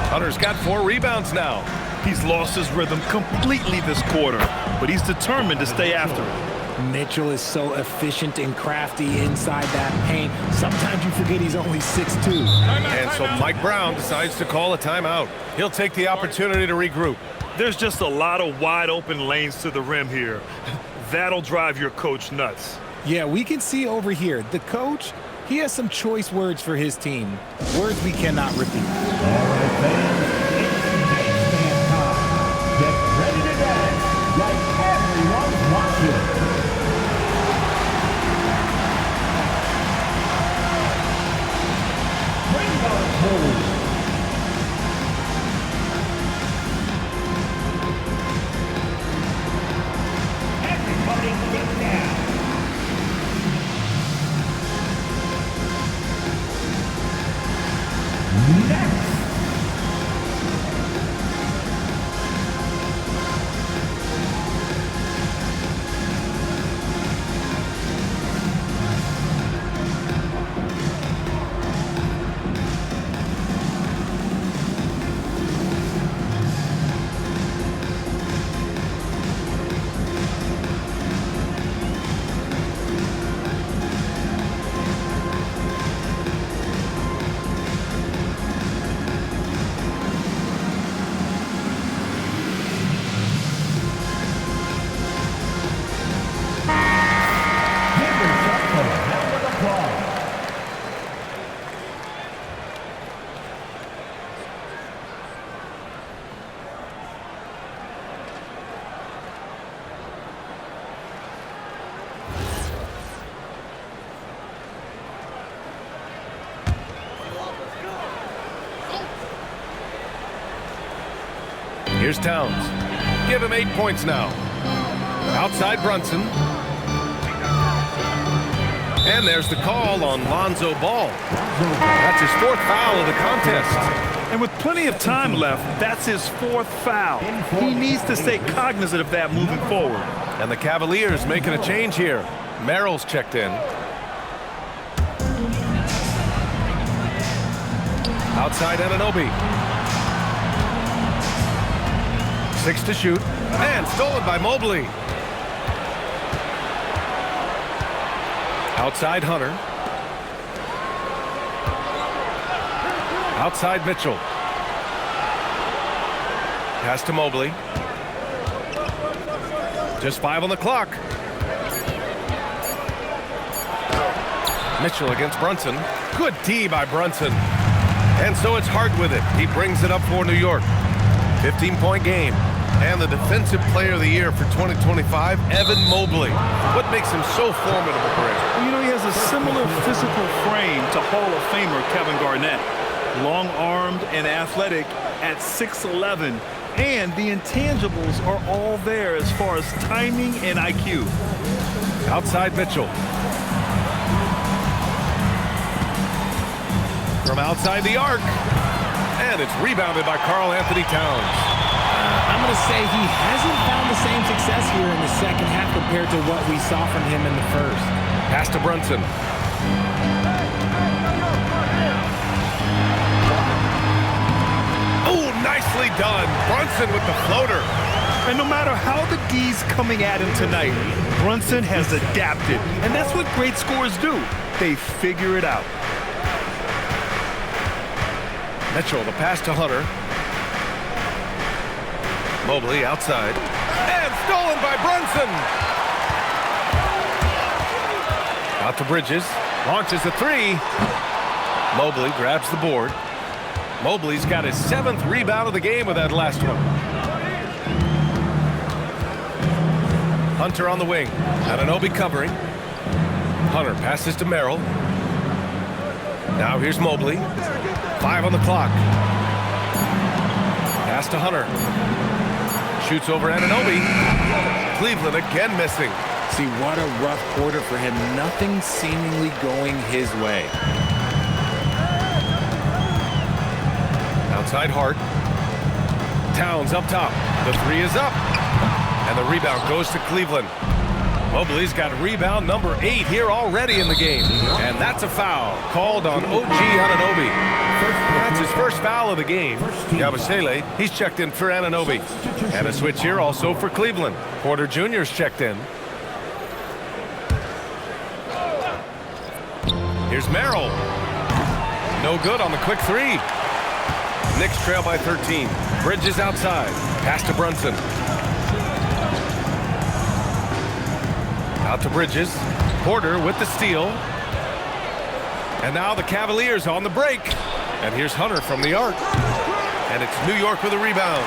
S1: Hunter's got 4 rebounds now.
S2: He's lost his rhythm completely this quarter, but he's determined to stay after it.
S3: Mitchell is so efficient and crafty inside that paint. Sometimes you forget he's only 6'2".
S1: And so Mike Brown decides to call a timeout. He'll take the opportunity to regroup.
S2: There's just a lot of wide open lanes to the rim here. That'll drive your coach nuts.
S3: Yeah, we can see over here, the coach, he has some choice words for his team. Words we cannot repeat.
S6: All right, fans.
S1: Here's Towns. Give him 8 points now. Outside Brunson. And there's the call on Lonzo Ball. That's his 4th foul of the contest.
S2: And with plenty of time left, that's his 4th foul. He needs to stay cognizant of that moving forward.
S1: And the Cavaliers making a change here. Merrill's checked in. Outside Anunoby. 6 to shoot. And stolen by Mobley. Outside Hunter. Outside Mitchell. Pass to Mobley. Just 5 on the clock. Mitchell against Brunson. Good D by Brunson. And so it's Hart with it. He brings it up for New York. 15-point game. And the Defensive Player of the Year for 2025, Evan Mobley. What makes him so formidable, Greg?
S2: Well, you know, he has a similar physical frame to Hall of Famer Kevin Garnett. Long-armed and athletic at 6'11", and the intangibles are all there as far as timing and IQ.
S1: Outside Mitchell. From outside the arc. And it's rebounded by Karl Anthony Towns.
S3: I'm going to say he hasn't found the same success here in the second half compared to what we saw from him in the first.
S1: Pass to Brunson. Oh, nicely done. Brunson with the floater.
S2: And no matter how the D's coming at him tonight, Brunson has adapted. And that's what great scorers do. They figure it out.
S1: Mitchell, the pass to Hunter. Mobley outside. And stolen by Brunson. Out to Bridges. Launches a 3. Mobley grabs the board. Mobley's got his 7th rebound of the game with that last one. Hunter on the wing. Anunoby covering. Hunter passes to Merrill. Now here's Mobley. 5 on the clock. Pass to Hunter. Shoots over Anunoby. Cleveland again missing.
S3: See, what a rough quarter for him. Nothing seemingly going his way.
S1: Outside Hart. Towns up top. The 3 is up. And the rebound goes to Cleveland. Mobley's got rebound number 8 here already in the game. And that's a foul called on OG Anunoby. That's his first foul of the game. Yabusele, he's checked in for Anunoby. And a switch here also for Cleveland. Porter Jr.'s checked in. Here's Merrill. No good on the quick 3. Knicks trail by 13. Bridges outside. Pass to Brunson. Out to Bridges. Porter with the steal. And now the Cavaliers on the break. And here's Hunter from the arc. And it's New York with a rebound.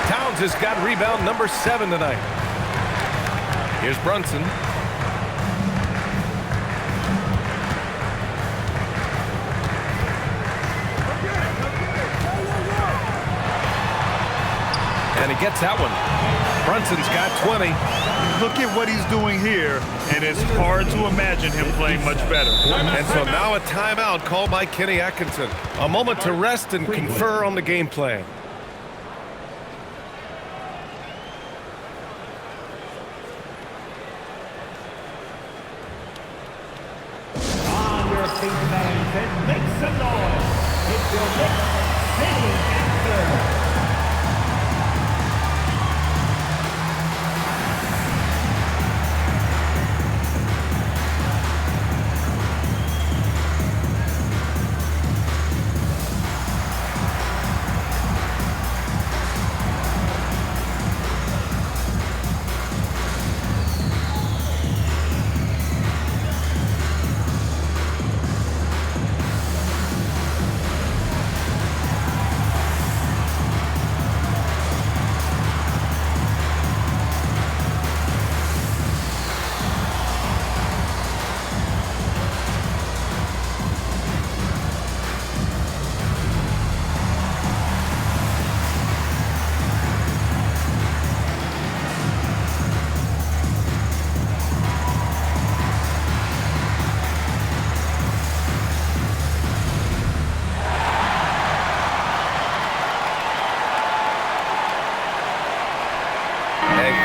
S1: Towns has got rebound number 7 tonight. Here's Brunson. And he gets that one. Brunson's got 20.
S2: Look at what he's doing here, and it's hard to imagine him playing much better.
S1: And so now a timeout called by Kenny Atkinson. A moment to rest and confer on the game plan.
S6: On your feet, fans, and make some noise. It's your Knicks City Anthem.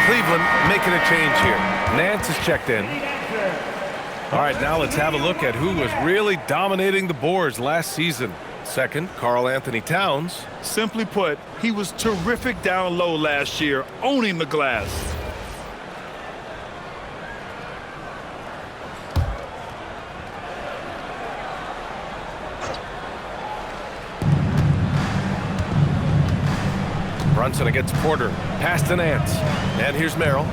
S1: Cleveland making a change here. Nance is checked in. All right, now let's have a look at who was really dominating the boards last season. Second, Karl Anthony Towns.
S2: Simply put, he was terrific down low last year, owning the glass.
S1: Brunson against Porter. Pass to Nance. And here's Merrill.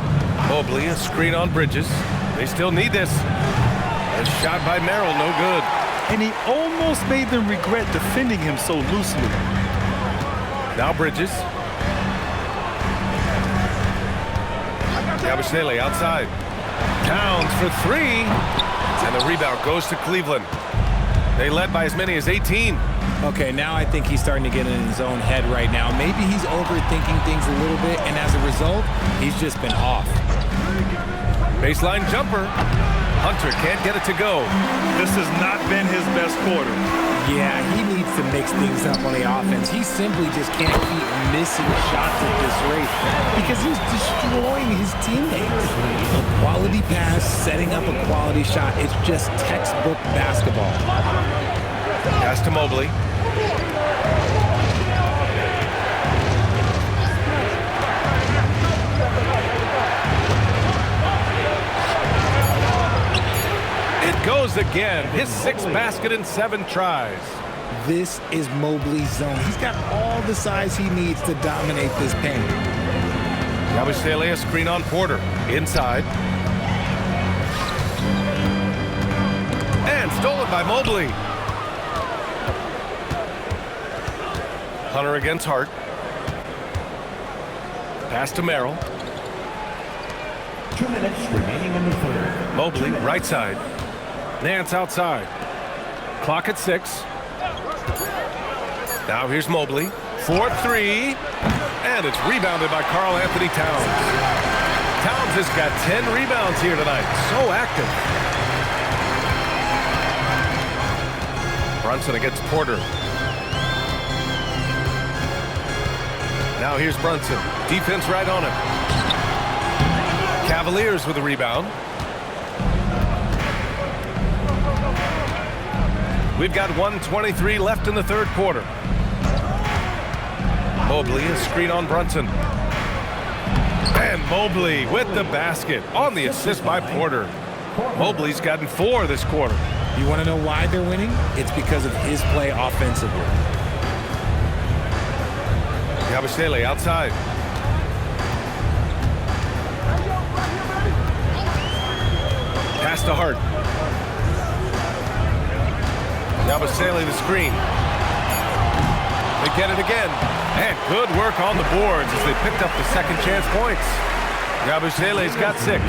S1: Mobley, a screen on Bridges. They still need this. A shot by Merrill, no good.
S2: And he almost made them regret defending him so loosely.
S1: Now Bridges. Cavaliers outside. Towns for three. And the rebound goes to Cleveland. They led by as many as 18.
S3: Okay, now I think he's starting to get in his own head right now. Maybe he's overthinking things a little bit, and as a result, he's just been off.
S1: Baseline jumper. Hunter can't get it to go.
S2: This has not been his best quarter.
S3: Yeah, he needs to mix things up on the offense. He simply just can't keep missing shots at this rate because he's destroying his teammates. A quality pass, setting up a quality shot. It's just textbook basketball.
S1: Pass to Mobley. It goes again. His sixth basket in 7 tries.
S3: This is Mobley's zone. He's got all the size he needs to dominate this paint.
S1: Cavaliers screen on Porter. Inside. And stolen by Mobley. Hunter against Hart. Pass to Merrill.
S6: 2 minutes remaining in the third.
S1: Mobley, right side. Nance outside. Clock at 6. Now here's Mobley. 4-3. And it's rebounded by Karl Anthony Towns. Towns has got 10 rebounds here tonight. So active. Brunson against Porter. Now here's Brunson. Defense right on him. Cavaliers with a rebound. We've got 1:23 left in the third quarter. Mobley, a screen on Brunson. And Mobley with the basket on the assist by Porter. Mobley's gotten 4 this quarter.
S3: You want to know why they're winning? It's because of his play offensively.
S1: Cavaliers outside. Pass to Hart. Cavaliers the screen. They get it again. And good work on the boards as they picked up the second chance points. Cavaliers got 6.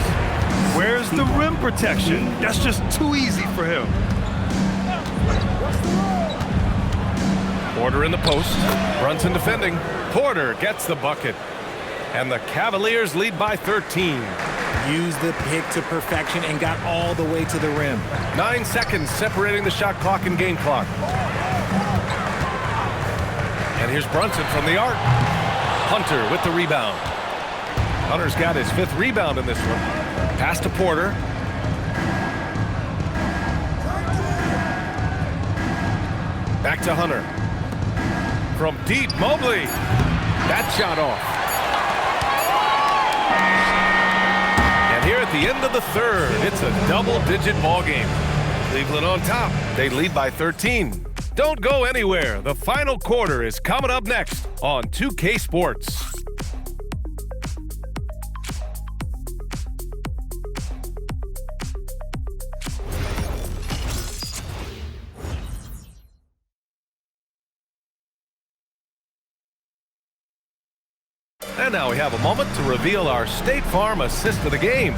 S2: Where's the rim protection? That's just too easy for him.
S1: Porter in the post. Brunson defending. Porter gets the bucket. And the Cavaliers lead by 13.
S3: Used the pick to perfection and got all the way to the rim.
S1: 9 seconds separating the shot clock and game clock. And here's Brunson from the arc. Hunter with the rebound. Hunter's got his 5th rebound in this one. Pass to Porter. Back to Hunter. From deep, Mobley. That shot off. And here at the end of the third, it's a double-digit ball game. Cleveland on top. They lead by 13. Don't go anywhere. The final quarter is coming up next on 2K Sports. And now we have a moment to reveal our State Farm assist of the game.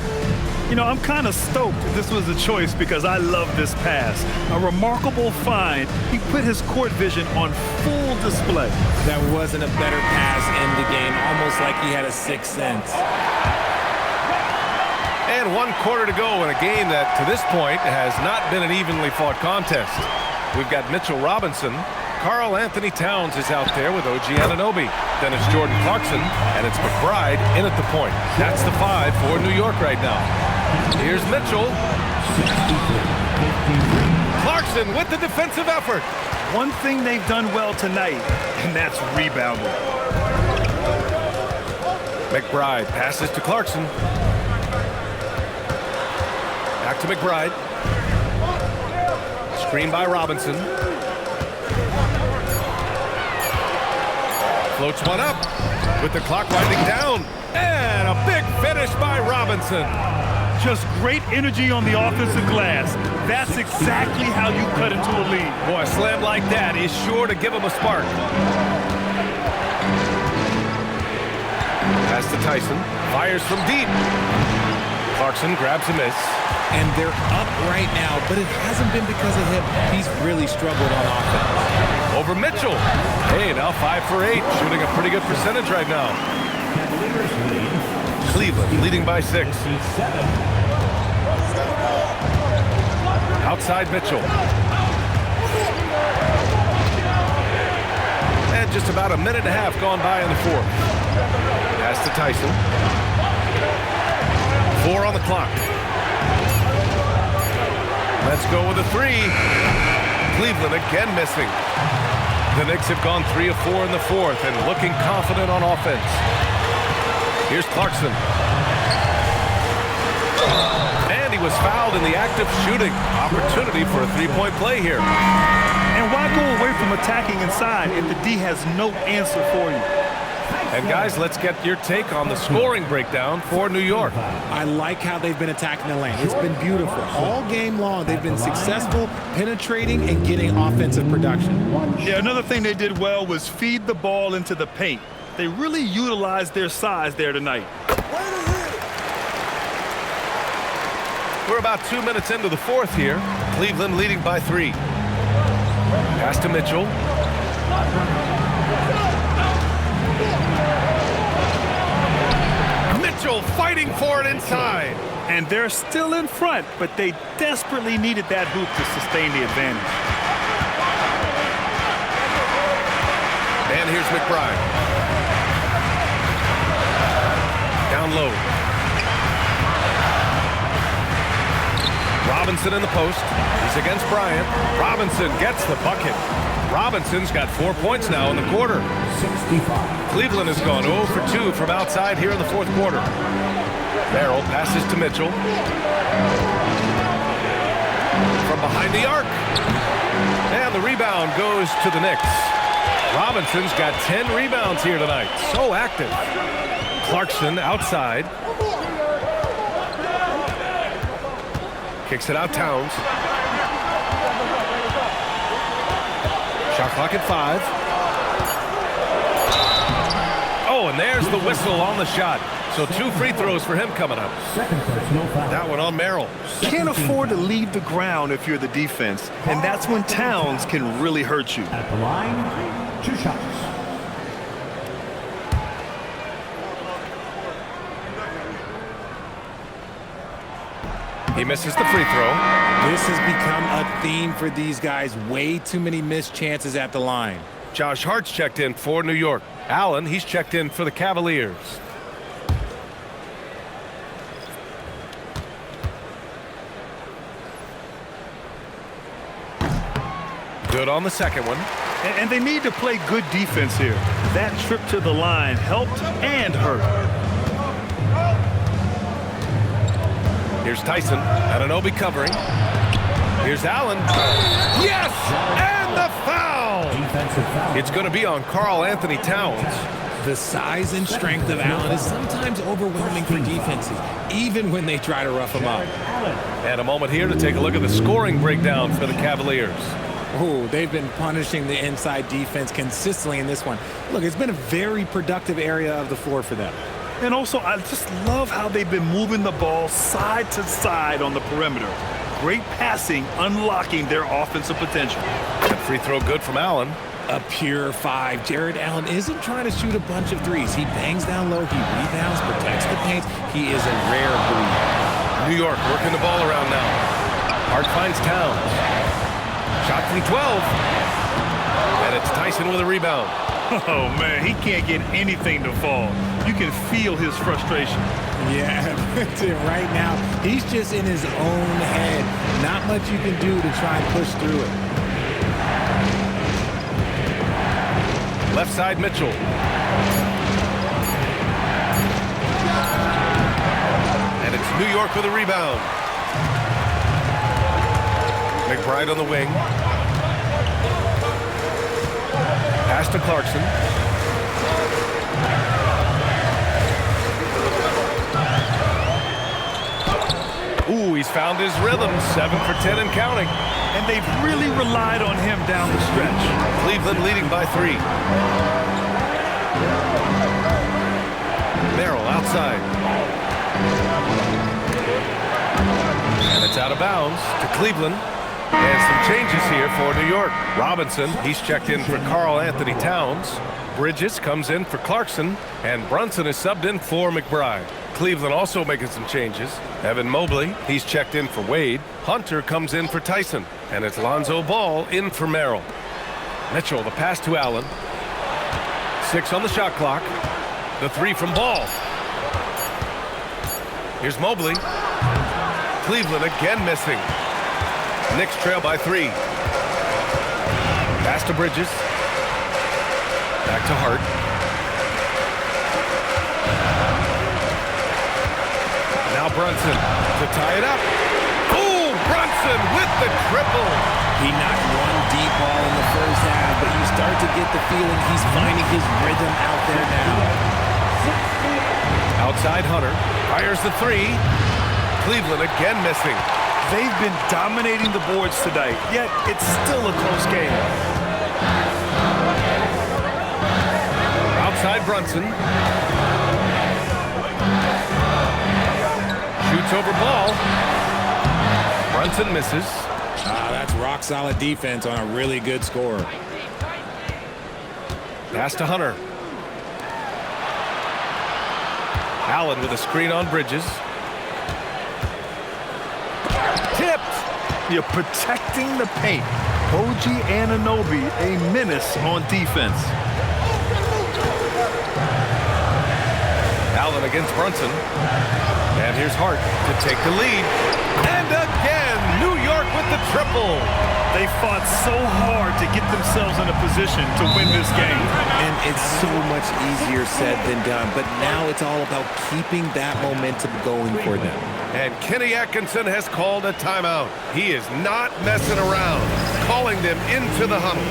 S2: You know, I'm kind of stoked this was a choice because I love this pass. A remarkable find. He put his court vision on full display.
S3: That wasn't a better pass in the game, almost like he had a 6th sense.
S1: And 1 quarter to go in a game that, to this point, has not been an evenly fought contest. We've got Mitchell Robinson Karl Anthony Towns is out there with OG Anunoby. Then it's Jordan Clarkson, and it's McBride in at the point. That's the 5 for New York right now. Here's Mitchell. Clarkson with the defensive effort.
S2: One thing they've done well tonight, and that's rebounding.
S1: McBride passes to Clarkson. Back to McBride. Screen by Robinson. Floats one up with the clock winding down. And a big finish by Robinson.
S2: Just great energy on the offensive glass. That's exactly how you cut into a lead.
S1: Boy, a slam like that is sure to give him a spark. Pass to Tyson. Fires from deep. Clarkson grabs a miss.
S3: And they're up right now, but it hasn't been because of him. He's really struggled on offense.
S1: Over Mitchell. Hey, now 5 for 8. Shooting a pretty good percentage right now. Cleveland leading by 6. Outside Mitchell. And just about a minute and a half gone by in the 4th. Pass to Tyson. 4 on the clock. Let's go with a 3. Cleveland again missing. The Knicks have gone 3 of 4 in the 4th and looking confident on offense. Here's Clarkson. And he was fouled in the act of shooting. Opportunity for a three-point play here.
S2: And why go away from attacking inside if the D has no answer for you?
S1: And guys, let's get your take on the scoring breakdown for New York.
S3: I like how they've been attacking the lane. It's been beautiful. All game long, they've been successful penetrating and getting offensive production.
S2: Yeah, another thing they did well was feed the ball into the paint. They really utilized their size there tonight.
S1: We're about 2 minutes into the 4th here. Cleveland leading by 3. Pass to Mitchell. Mitchell fighting for it inside.
S2: And they're still in front, but they desperately needed that hoop to sustain the advantage.
S1: And here's McBride. Down low. Robinson in the post. He's against Bryant. Robinson gets the bucket. Robinson's got 4 points now in the quarter.
S6: 65.
S1: Cleveland has gone 0 for 2 from outside here in the 4th quarter. Merrill passes to Mitchell. From behind the arc. And the rebound goes to the Knicks. Robinson's got 10 rebounds here tonight. So active. Clarkson outside. Kicks it out Towns. Shot clock at 5. Oh, and there's the whistle on the shot. So 2 free throws for him coming up. That one on Merrill.
S2: Can't afford to leave the ground if you're the defense, and that's when Towns can really hurt you.
S6: At the line, 2 shots.
S1: He misses the free throw.
S3: This has become a theme for these guys. Way too many missed chances at the line.
S1: Josh Hart's checked in for New York. Allen, he's checked in for the Cavaliers. Good on the second one.
S2: And they need to play good defense here. That trip to the line helped and hurt.
S1: Here's Tyson. Anunoby covering. Here's Allen. Yes! And the foul!
S6: Defensive foul.
S1: It's going to be on Karl Anthony Towns.
S3: The size and strength of Allen is sometimes overwhelming for defenses, even when they try to rough him up.
S1: And a moment here to take a look at the scoring breakdown for the Cavaliers.
S3: Oh, they've been punishing the inside defense consistently in this one. Look, it's been a very productive area of the floor for them.
S2: And also, I just love how they've been moving the ball side to side on the perimeter. Great passing, unlocking their offensive potential.
S1: That free throw good from Allen.
S3: A pure 5. Jared Allen isn't trying to shoot a bunch of threes. He bangs down low, he rebounds, protects the paint. He is a rare breed.
S1: New York working the ball around now. Hart finds Towns. Shot from 12. And And it's Tyson with a rebound.
S2: Oh, man, he can't get anything to fall. You can feel his frustration.
S3: Yeah, right now, he's just in his own head. Not much you can do to try and push through it.
S1: Left side, Mitchell. And it's New York with a rebound. McBride on the wing. Pass to Clarkson. Ooh, he's found his rhythm. 7 for 10 and counting.
S2: And they've really relied on him down the stretch.
S1: Cleveland leading by 3. Merrill outside. And it's out of bounds to Cleveland. And some changes here for New York. Robinson, he's checked in for Karl Anthony Towns. Bridges comes in for Clarkson. And Brunson is subbed in for McBride. Cleveland also making some changes. Evan Mobley, he's checked in for Wade. Hunter comes in for Tyson. And it's Lonzo Ball in for Merrill. Mitchell, the pass to Allen. 6 on the shot clock. The 3 from Ball. Here's Mobley. Cleveland again missing. Knicks trail by 3. Pass to Bridges. Back to Hart. Now Brunson to tie it up. Oh, Brunson with the triple.
S3: He knocked one deep ball in the first half, but you start to get the feeling he's finding his rhythm out there now.
S1: Outside Hunter. Fires the 3. Cleveland again missing.
S2: They've been dominating the boards tonight, yet it's still a close game.
S1: Outside Brunson. Shoots over Ball. Brunson misses.
S3: That's rock-solid defense on a really good score.
S1: Pass to Hunter. Allen with a screen on Bridges. Tipped.
S2: You're protecting the paint. OG Anunoby, a menace on defense.
S1: Allen against Brunson. And here's Hart to take the lead. And again, New York with the triple.
S2: They fought so hard to get themselves in a position to win this game.
S3: And it's so much easier said than done. But now it's all about keeping that momentum going for them.
S1: And Kenny Atkinson has called a timeout. He is not messing around, calling them into the huddle.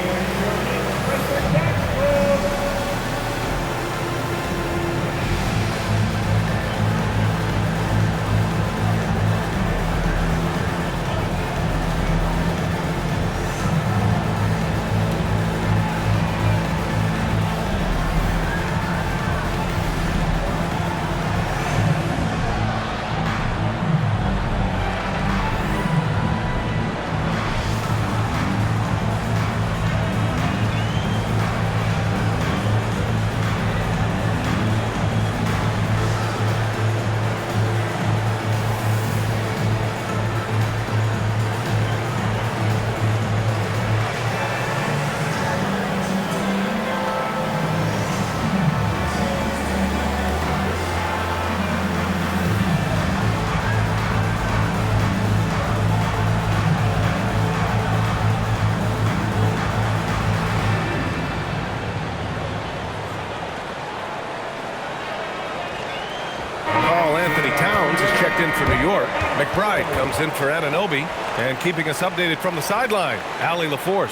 S1: In for New York. McBride comes in for Anunoby. And keeping us updated from the sideline, Allie LaForce.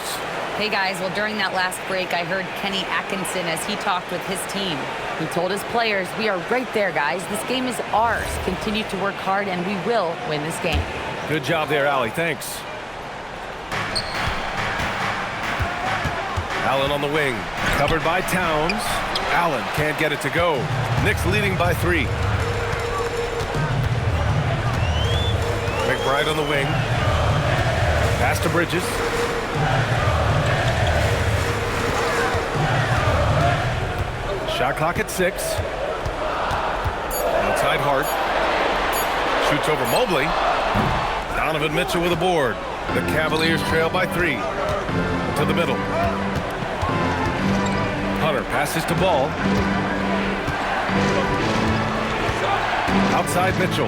S4: Hey guys, well during that last break I heard Kenny Atkinson as he talked with his team. He told his players, we are right there guys, this game is ours. Continue to work hard and we will win this game.
S1: Good job there, Allie, thanks. Allen on the wing, covered by Towns. Allen can't get it to go. Knicks leading by 3. McBride on the wing. Pass to Bridges. Shot clock at 6. Outside Hart. Shoots over Mobley. Donovan Mitchell with a board. The Cavaliers trail by 3. To the middle. passes to Ball. Outside Mitchell.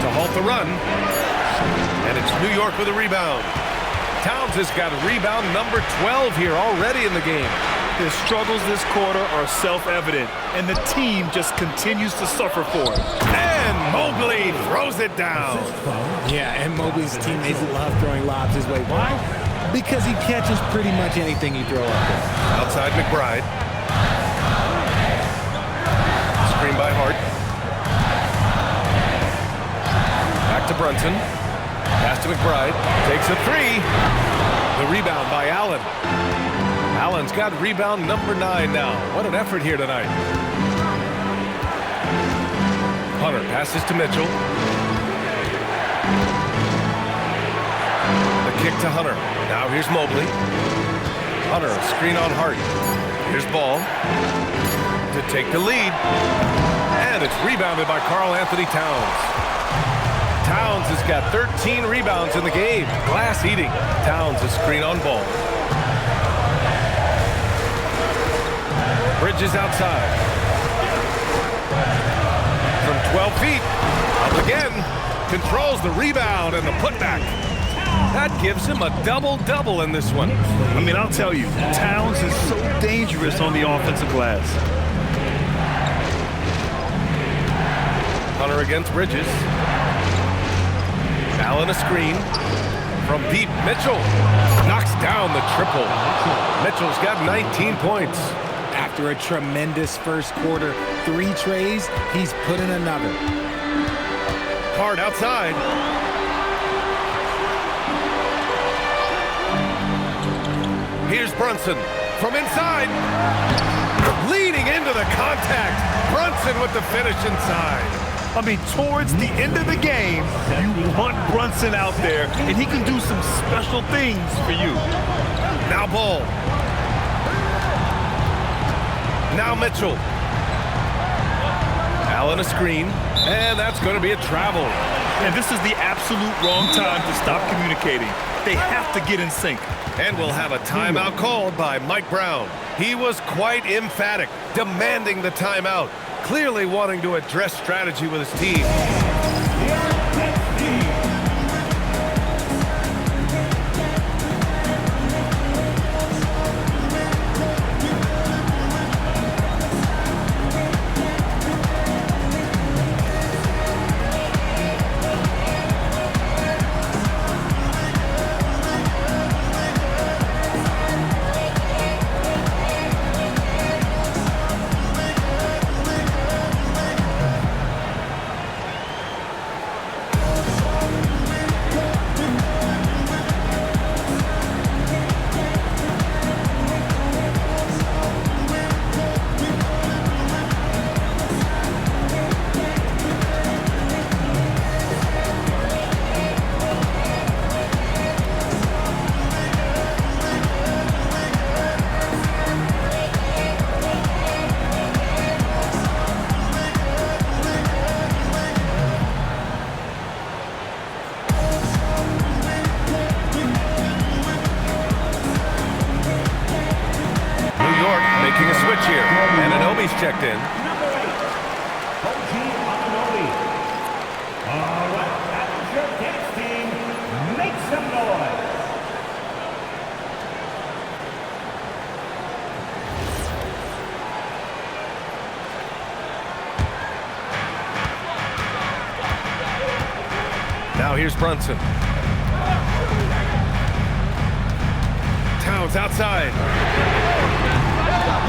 S1: To halt the run. And it's New York with a rebound. Towns has got rebound number 12 here already in the game.
S2: His struggles this quarter are self-evident, and the team just continues to suffer for it.
S1: And Mobley throws it down.
S3: Yeah, and Mobley's teammates love throwing lobs his way. Why? Because he catches pretty much anything you throw up there.
S1: Outside McBride. Screen by Hart. Back to Brunson. Pass to McBride. Takes a three. The rebound by Allen. Allen's got rebound number 9 now. What an effort here tonight. Hunter passes to Mitchell. The kick to Hunter. Now here's Mobley. Hunter, a screen on Hart. Here's Ball to take the lead. And it's rebounded by Karl Anthony Towns. Towns has got 13 rebounds in the game. Glass eating. Towns a screen on Ball. Bridges outside. From 12 feet. Up again. Controls the rebound and the putback. That gives him a double-double in this one.
S2: I mean, I'll tell you, Towns is so dangerous on the offensive glass.
S1: Hunter against Bridges. Allen a screen. From deep, Mitchell knocks down the triple. Mitchell's got 19 points.
S3: After a tremendous first quarter, 3 trays, he's put in another.
S1: Hard outside. Here's Brunson from inside. Leading into the contact. Brunson with the finish inside.
S2: I mean, towards the end of the game, you want Brunson out there, and he can do some special things for you.
S1: Now Ball. Now Mitchell. Allen a screen, and that's going to be a travel.
S2: And this is the absolute wrong time to stop communicating. They have to get in sync.
S1: And we'll have a timeout called by Mike Brown. He was quite emphatic, demanding the timeout, clearly wanting to address strategy with his team. Making a switch here, and Anunoby's checked in.
S6: All right, that's your dance team. Make some noise.
S1: Now here's Brunson. Towns outside.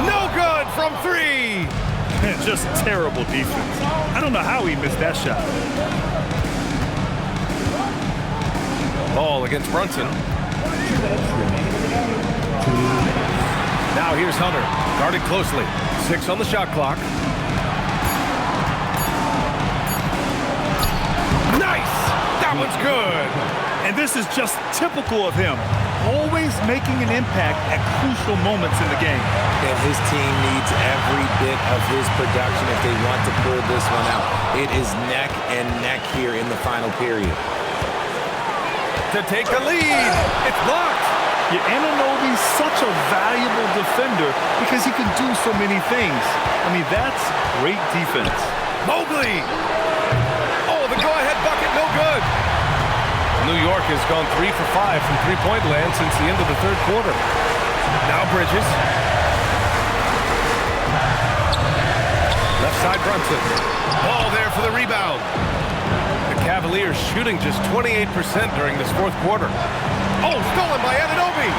S1: No good from 3.
S2: Just terrible defense. I don't know how he missed that shot.
S1: Ball against Brunson. Now here's Hunter, guarded closely. 6 on the shot clock. Nice! That one's good!
S2: And this is just typical of him. Always making an impact at crucial moments in the game.
S3: And his team needs every bit of his production if they want to pull this one out. It is neck and neck here in the final period.
S1: to take the lead. It's blocked.
S2: Yeah, Anunoby's such a valuable defender because he can do so many things. I mean, that's great defense.
S1: Mobley. Oh, the go-ahead bucket, no good. New York has gone 3 for 5 from three-point land since the end of the third quarter. Now Bridges. Left side Brunson. Ball there for the rebound. The Cavaliers shooting just 28% during this fourth quarter. Oh, stolen by Anunoby.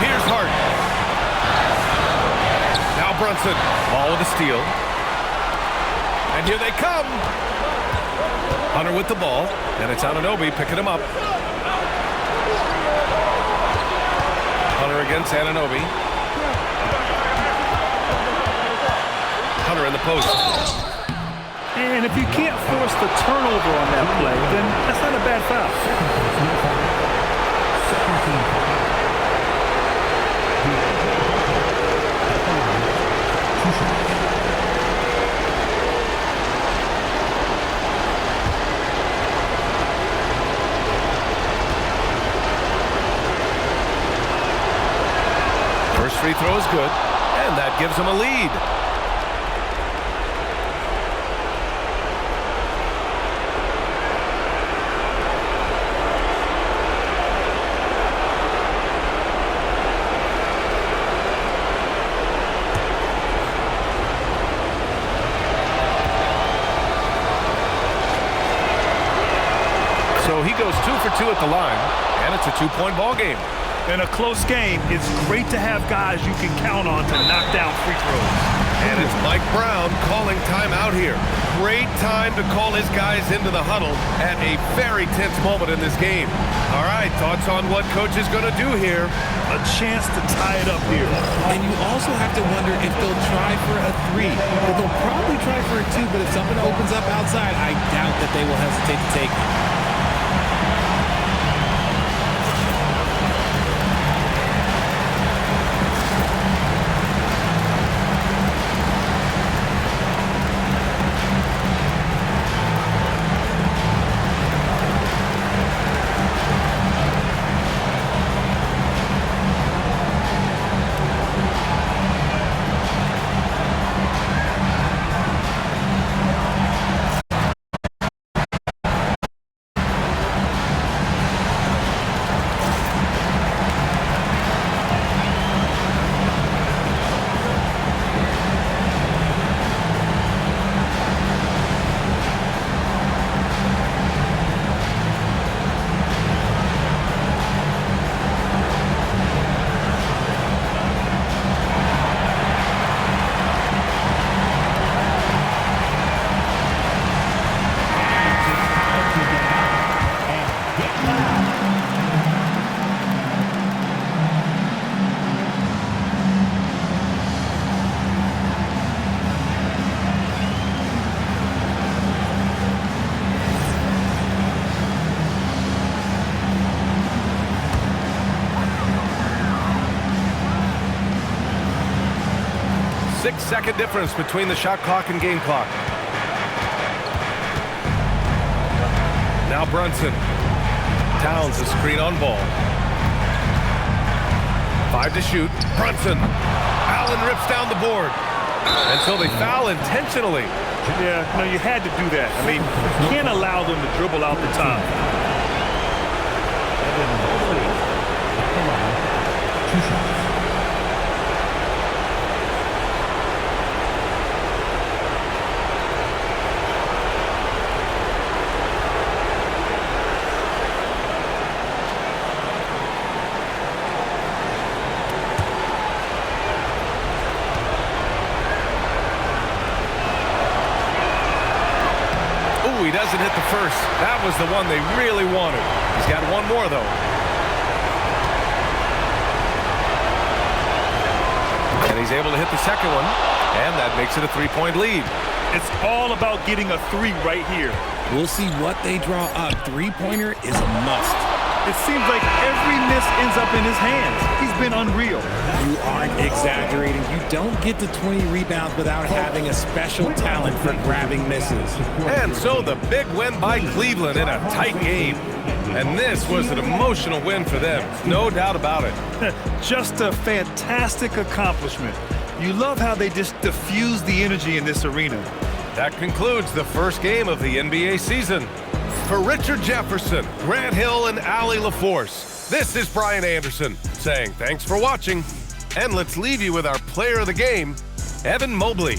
S1: Here's Hart. Now Brunson. Ball with a steal. And here they come. Hunter with the ball. And it's Anunoby picking him up. Hunter against Anunoby. Hunter in the post.
S2: And if you can't force the turnover on that play, then that's not a bad foul.
S1: First free throw is good, and that gives him a lead. So he goes 2 for 2 at the line, and it's a 2-point ball game.
S2: In a close game, it's great to have guys you can count on to knock down free throws.
S1: And it's Mike Brown calling timeout here. Great time to call his guys into the huddle at a very tense moment in this game. All right, thoughts on what coach is going to do here?
S2: A chance to tie it up here.
S3: And you also have to wonder if they'll try for a 3. They'll probably try for a 2, but if something opens up outside, I doubt that they will hesitate to take it.
S1: Second difference between the shot clock and game clock. Now Brunson. Towns a screen on ball. 5 to shoot. Brunson. Allen rips down the board. Until they foul intentionally.
S2: Yeah, no, you had to do that. I mean, you can't allow them to dribble out the time.
S1: He doesn't hit the first. That was the one they really wanted. He's got one more, though. And he's able to hit the second one, and that makes it a 3-point lead.
S2: It's all about getting a 3 right here.
S3: We'll see what they draw up. Three-pointer is a must.
S2: It seems like every miss ends up in his hands. He's been unreal.
S3: You aren't exaggerating. You don't get to 20 rebounds without having a special talent for grabbing misses.
S1: And so the big win by Cleveland in a tight game. And this was an emotional win for them, no doubt about it.
S2: Just a fantastic accomplishment. You love how they just diffuse the energy in this arena.
S1: That concludes the first game of the NBA season. For Richard Jefferson, Grant Hill, and Allie LaForce, this is Brian Anderson saying thanks for watching. And let's leave you with our player of the game, Evan Mobley.